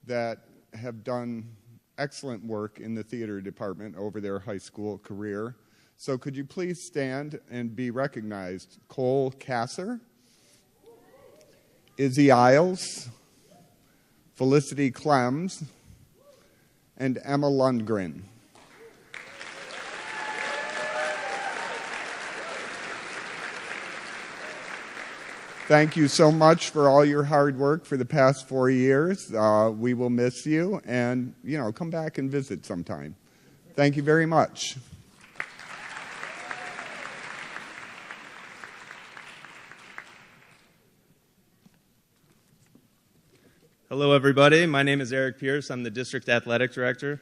that have done excellent work in the theater department over their high school career. So could you please stand and be recognized? Cole Kasser, Izzy Isles, Felicity Clems, and Emma Lundgren. Thank you so much for all your hard work for the past 4 years. We will miss you, and, come back and visit sometime. Thank you very much. Hello, everybody. My name is Eric Pierce. I'm the District Athletic Director,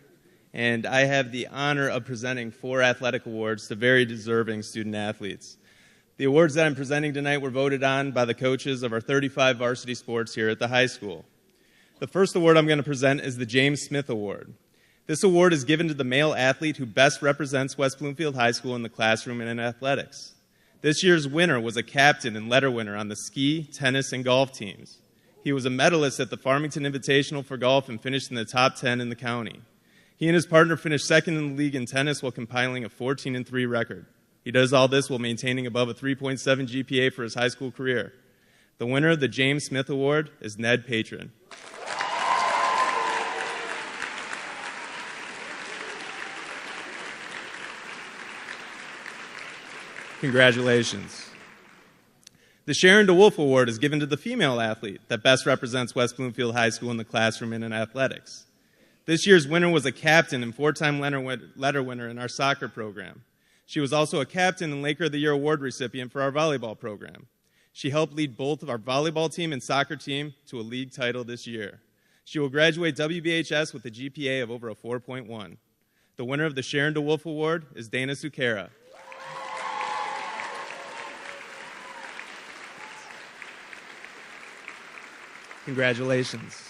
and I have the honor of presenting 4 athletic awards to very deserving student athletes. The awards that I'm presenting tonight were voted on by the coaches of our 35 varsity sports here at the high school. The first award I'm going to present is the James Smith Award. This award is given to the male athlete who best represents West Bloomfield High School in the classroom and in athletics. This year's winner was a captain and letter winner on the ski, tennis, and golf teams. He was a medalist at the Farmington Invitational for golf and finished in the top 10 in the county. He and his partner finished second in the league in tennis while compiling a 14-3 record. He does all this while maintaining above a 3.7 GPA for his high school career. The winner of the James Smith Award is Ned Patron. Congratulations. The Sharon DeWolf Award is given to the female athlete that best represents West Bloomfield High School in the classroom and in athletics. This year's winner was a captain and 4-time letter winner in our soccer program. She was also a captain and Laker of the Year award recipient for our volleyball program. She helped lead both of our volleyball team and soccer team to a league title this year. She will graduate WBHS with a GPA of over a 4.1. The winner of the Sharon DeWolf Award is Dana Zucchera. Congratulations.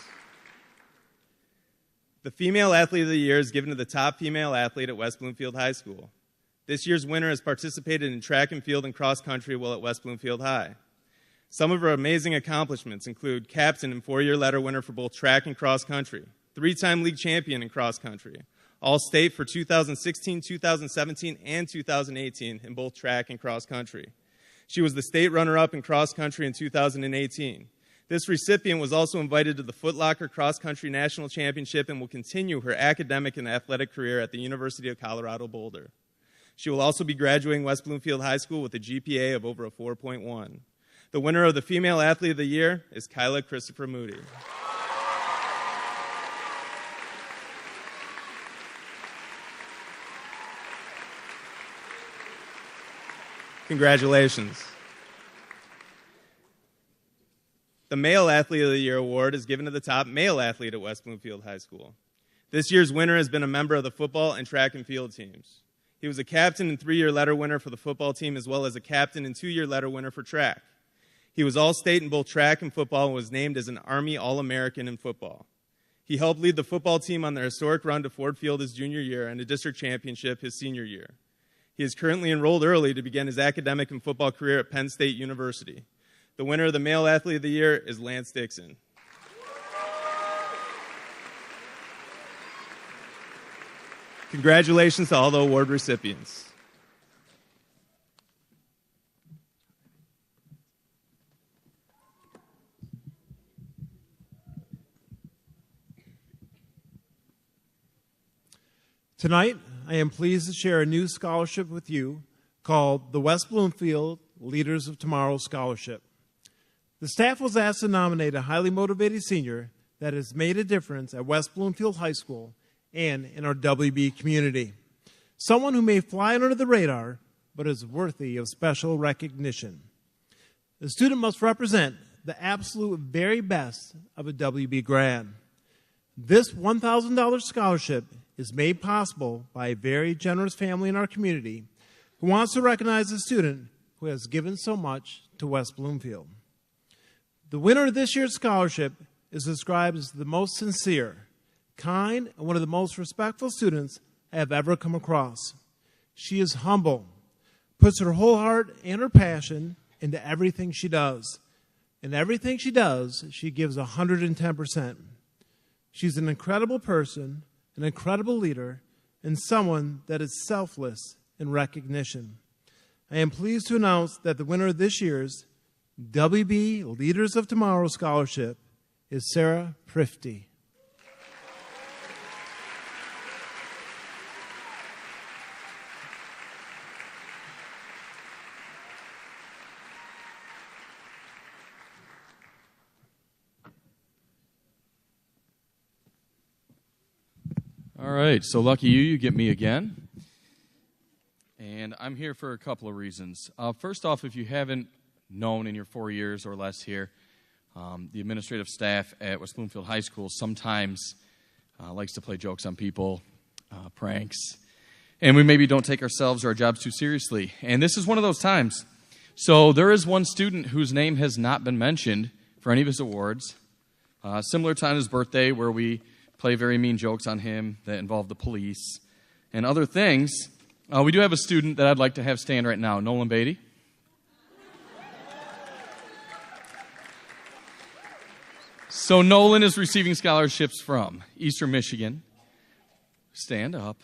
The Female Athlete of the Year is given to the top female athlete at West Bloomfield High School. This year's winner has participated in track and field and cross country while at West Bloomfield High. Some of her amazing accomplishments include captain and 4-year letter winner for both track and cross country, 3-time league champion in cross country, all-state for 2016, 2017, and 2018 in both track and cross country. She was the state runner-up in cross country in 2018. This recipient was also invited to the Foot Locker Cross Country National Championship and will continue her academic and athletic career at the University of Colorado Boulder. She will also be graduating West Bloomfield High School with a GPA of over a 4.1. The winner of the Female Athlete of the Year is Kyla Christopher Moody. Congratulations. The Male Athlete of the Year award is given to the top male athlete at West Bloomfield High School. This year's winner has been a member of the football and track and field teams. He was a captain and 3-year letter winner for the football team, as well as a captain and 2-year letter winner for track. He was all-state in both track and football and was named as an Army All-American in football. He helped lead the football team on their historic run to Ford Field his junior year and a district championship his senior year. He is currently enrolled early to begin his academic and football career at Penn State University. The winner of the Male Athlete of the Year is Lance Dixon. Congratulations to all the award recipients. Tonight, I am pleased to share a new scholarship with you called the West Bloomfield Leaders of Tomorrow Scholarship. The staff was asked to nominate a highly motivated senior that has made a difference at West Bloomfield High School and in our WB community. Someone who may fly under the radar, but is worthy of special recognition. The student must represent the absolute very best of a WB grad. This $1,000 scholarship is made possible by a very generous family in our community who wants to recognize a student who has given so much to West Bloomfield. The winner of this year's scholarship is described as the most sincere, kind, and one of the most respectful students I have ever come across. She is humble, puts her whole heart and her passion into everything she does. And everything she does, she gives 110%. She's an incredible person, an incredible leader, and someone that is selfless in recognition. I am pleased to announce that the winner of this year's WB Leaders of Tomorrow Scholarship is Sarah Prifty. All right, so lucky you get me again. And I'm here for a couple of reasons. First off, if you haven't known in your 4 years or less here, the administrative staff at West Bloomfield High School sometimes likes to play jokes on people, pranks, and we maybe don't take ourselves or our jobs too seriously. And this is one of those times. So there is one student whose name has not been mentioned for any of his awards. Similar to on his birthday, where we play very mean jokes on him that involve the police and other things. We do have a student that I'd like to have stand right now, Nolan Beatty. So Nolan is receiving scholarships from Eastern Michigan, stand up,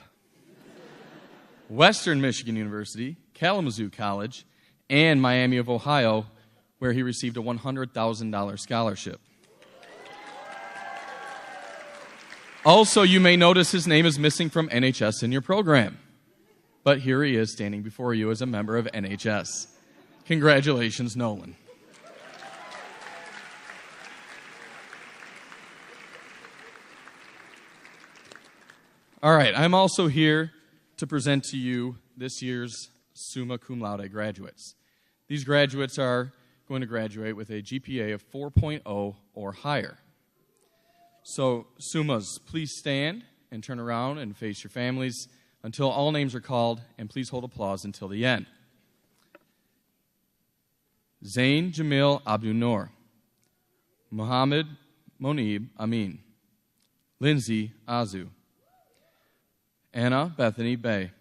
Western Michigan University, Kalamazoo College, and Miami of Ohio, where he received a $100,000 scholarship. Also, you may notice his name is missing from NHS in your program. But here he is standing before you as a member of NHS. Congratulations, Nolan. All right, I'm also here to present to you this year's summa cum laude graduates. These graduates are going to graduate with a GPA of 4.0 or higher. So, summas, please stand and turn around and face your families until all names are called, and please hold applause until the end. Zain Jamil Abdul Noor, Muhammad Monib Amin, Lindsay Azu, Anna Bethany Bay,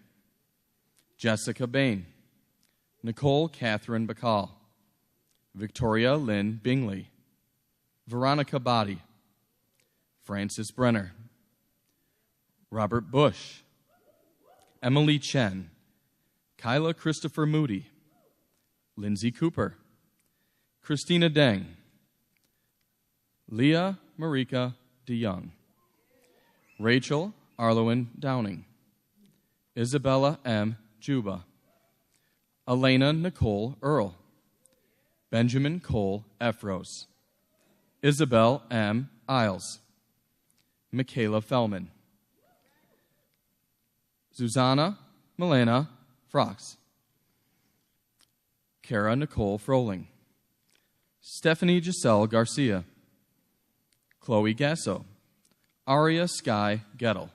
Jessica Bain, Nicole Catherine Bacall, Victoria Lynn Bingley, Veronica Body, Francis Brenner, Robert Bush, Emily Chen, Kyla Christopher Moody, Lindsay Cooper, Christina Deng, Leah Marika DeYoung, Rachel Arlowen Downing, Isabella M. Juba, Elena Nicole Earl, Benjamin Cole Efros, Isabel M. Isles, Michaela Fellman, Susanna Milena Frox, Kara Nicole Froling, Stephanie Giselle Garcia, Chloe Gasso, Aria Sky Gettle,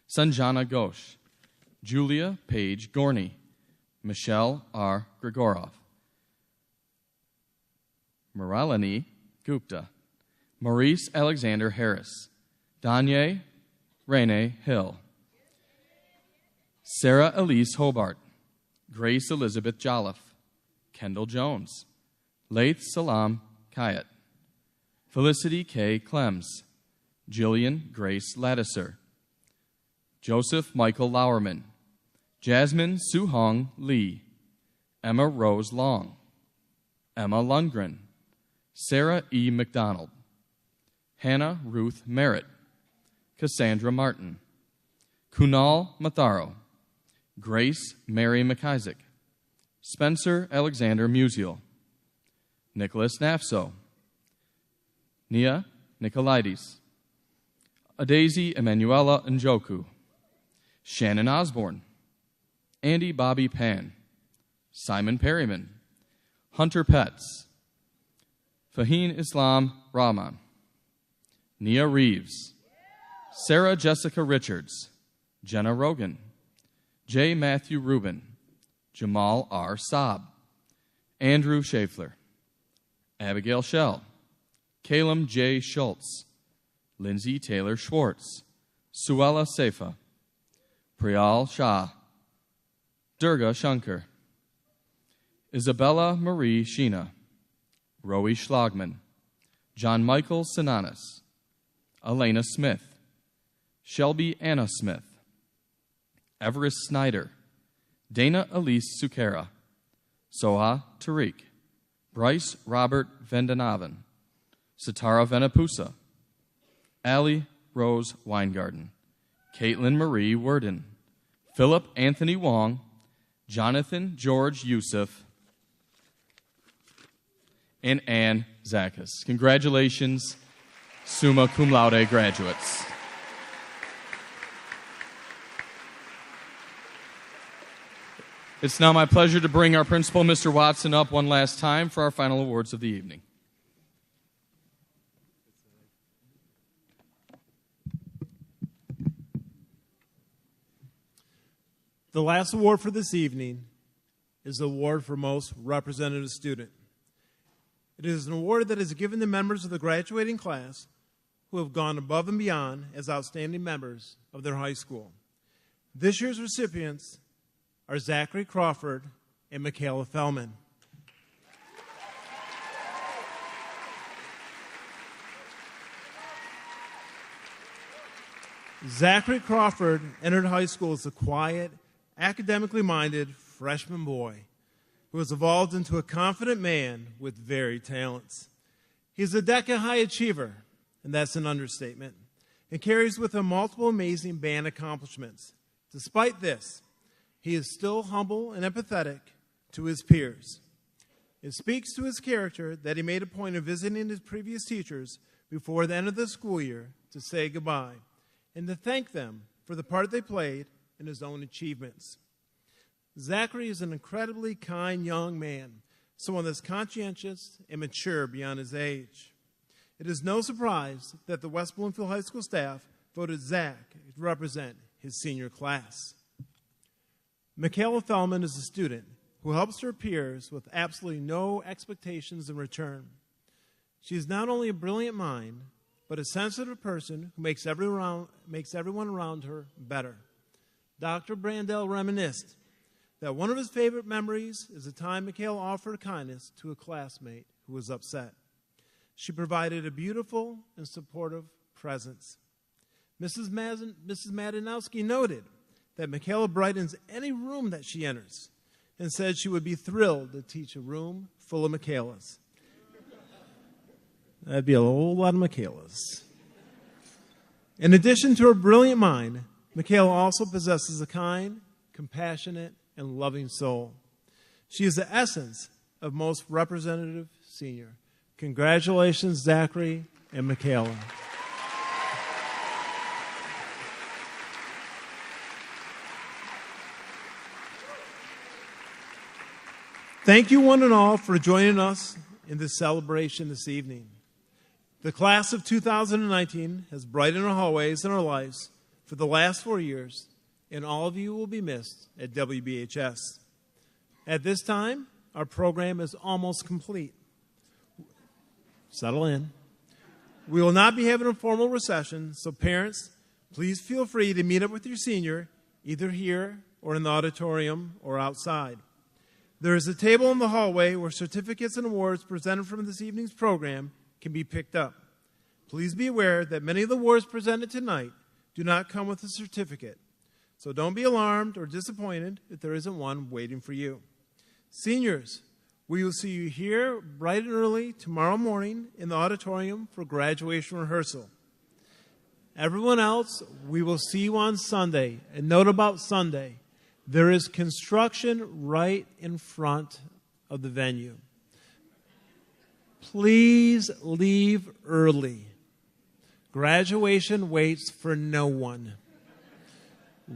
Sanjana Ghosh, Julia Paige Gorney, Michelle R. Grigorov, Muralini Gupta, Maurice Alexander Harris, Danye Rene Hill, Sarah Elise Hobart, Grace Elizabeth Jolliffe, Kendall Jones, Laith Salam Kayat, Felicity K. Clems, Jillian Grace Lattiser, Joseph Michael Lauerman, Jasmine Suhong Lee, Emma Rose Long, Emma Lundgren, Sarah E. McDonald, Hannah Ruth Merritt, Cassandra Martin, Kunal Matharo, Grace Mary McIsaac, Spencer Alexander Musial, Nicholas Nafso, Nia Nicolaides, Adaisy Emanuela Njoku, Shannon Osborne, Andy Bobby Pan, Simon Perryman, Hunter Petts, Faheen Islam Rahman, Nia Reeves, Sarah Jessica Richards, Jenna Rogan, J. Matthew Rubin, Jamal R. Saab, Andrew Schaeffler, Abigail Schell, Calum J. Schultz, Lindsay Taylor Schwartz, Suella Seifa, Priyal Shah, Durga Shankar, Isabella Marie Sheena, Roe Schlagman, John Michael Sinanis, Elena Smith, Shelby Anna Smith, Everest Snyder, Dana Elise Sukera, Soha Tariq, Bryce Robert Vandanavan, Sitara Venapusa, Allie Rose Weingarten, Caitlin Marie Worden, Philip Anthony Wong, Jonathan George Yusuf, and Ann Zakis. Congratulations, summa cum laude graduates. It's now my pleasure to bring our principal, Mr. Watson, up one last time for our final awards of the evening. The last award for this evening is the award for most representative student. It is an award that is given to members of the graduating class who have gone above and beyond as outstanding members of their high school. This year's recipients are Zachary Crawford and Michaela Fellman. Zachary Crawford entered high school as a quiet, academically minded freshman boy who has evolved into a confident man with varied talents. He's a DECA high achiever, and that's an understatement, and carries with him multiple amazing band accomplishments. Despite this, he is still humble and empathetic to his peers. It speaks to his character that he made a point of visiting his previous teachers before the end of the school year to say goodbye and to thank them for the part they played in his own achievements. Zachary is an incredibly kind young man, someone that's conscientious and mature beyond his age. It is no surprise that the West Bloomfield High School staff voted Zach to represent his senior class. Michaela Fellman is a student who helps her peers with absolutely no expectations in return. She is not only a brilliant mind, but a sensitive person who makes everyone around her better. Dr. Brandel reminisced that one of his favorite memories is the time Michaela offered kindness to a classmate who was upset. She provided a beautiful and supportive presence. Mrs. Madanowski noted that Michaela brightens any room that she enters and said she would be thrilled to teach a room full of Michaelas. That'd be a whole lot of Michaelas. In addition to her brilliant mind, Michaela also possesses a kind, compassionate, and loving soul. She is the essence of most representative senior. Congratulations, Zachary and Michaela. Thank you one and all for joining us in this celebration this evening. The class of 2019 has brightened our hallways and our lives for the last 4 years, and all of you will be missed at WBHS. At this time, our program is almost complete. Settle in. We will not be having a formal recession, so parents, please feel free to meet up with your senior, either here or in the auditorium or outside. There is a table in the hallway where certificates and awards presented from this evening's program can be picked up. Please be aware that many of the awards presented tonight do not come with a certificate, so don't be alarmed or disappointed if there isn't one waiting for you. Seniors, we will see you here bright and early tomorrow morning in the auditorium for graduation rehearsal. Everyone else, we will see you on Sunday. And note about Sunday, there is construction right in front of the venue. Please leave early. Graduation waits for no one.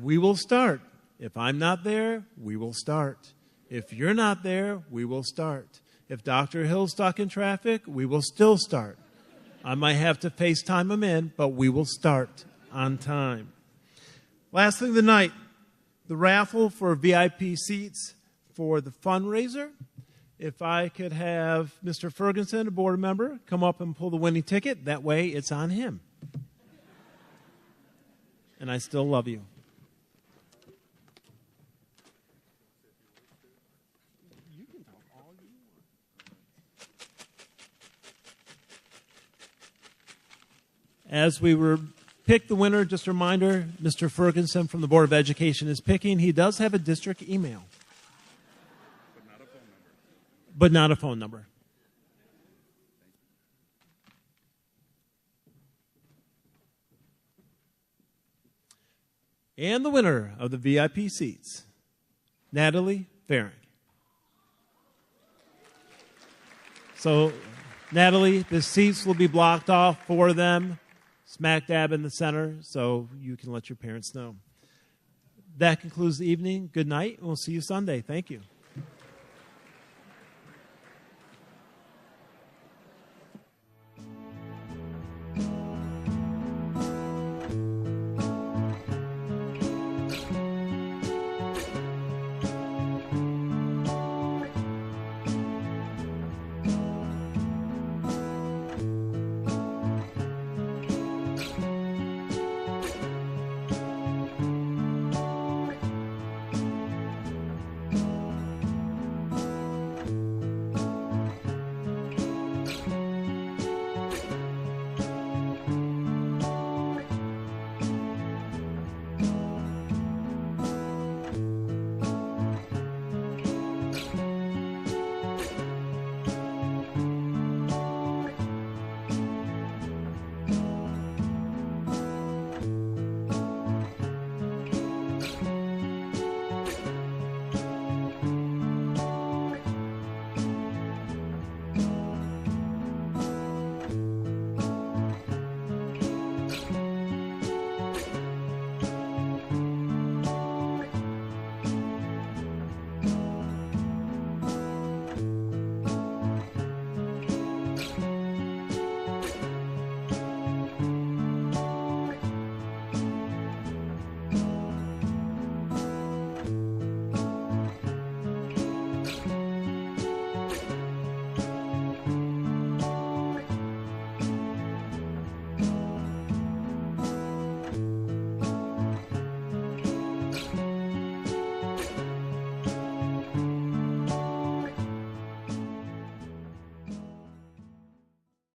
We will start. If I'm not there, we will start. If you're not there, we will start. If Dr. Hill's stuck in traffic, we will still start. I might have to FaceTime them in, but we will start on time. Last thing of the night, the raffle for VIP seats for the fundraiser. If I could have Mr. Ferguson, a board member, come up and pull the winning ticket, that way it's on him. And I still love you. As we pick the winner, just a reminder, Mr. Ferguson from the Board of Education is picking. He does have a district email. But not a phone number. And the winner of the VIP seats, Natalie Farring. So, Natalie, the seats will be blocked off for them, smack dab in the center, so you can let your parents know. That concludes the evening. Good night, and we'll see you Sunday. Thank you.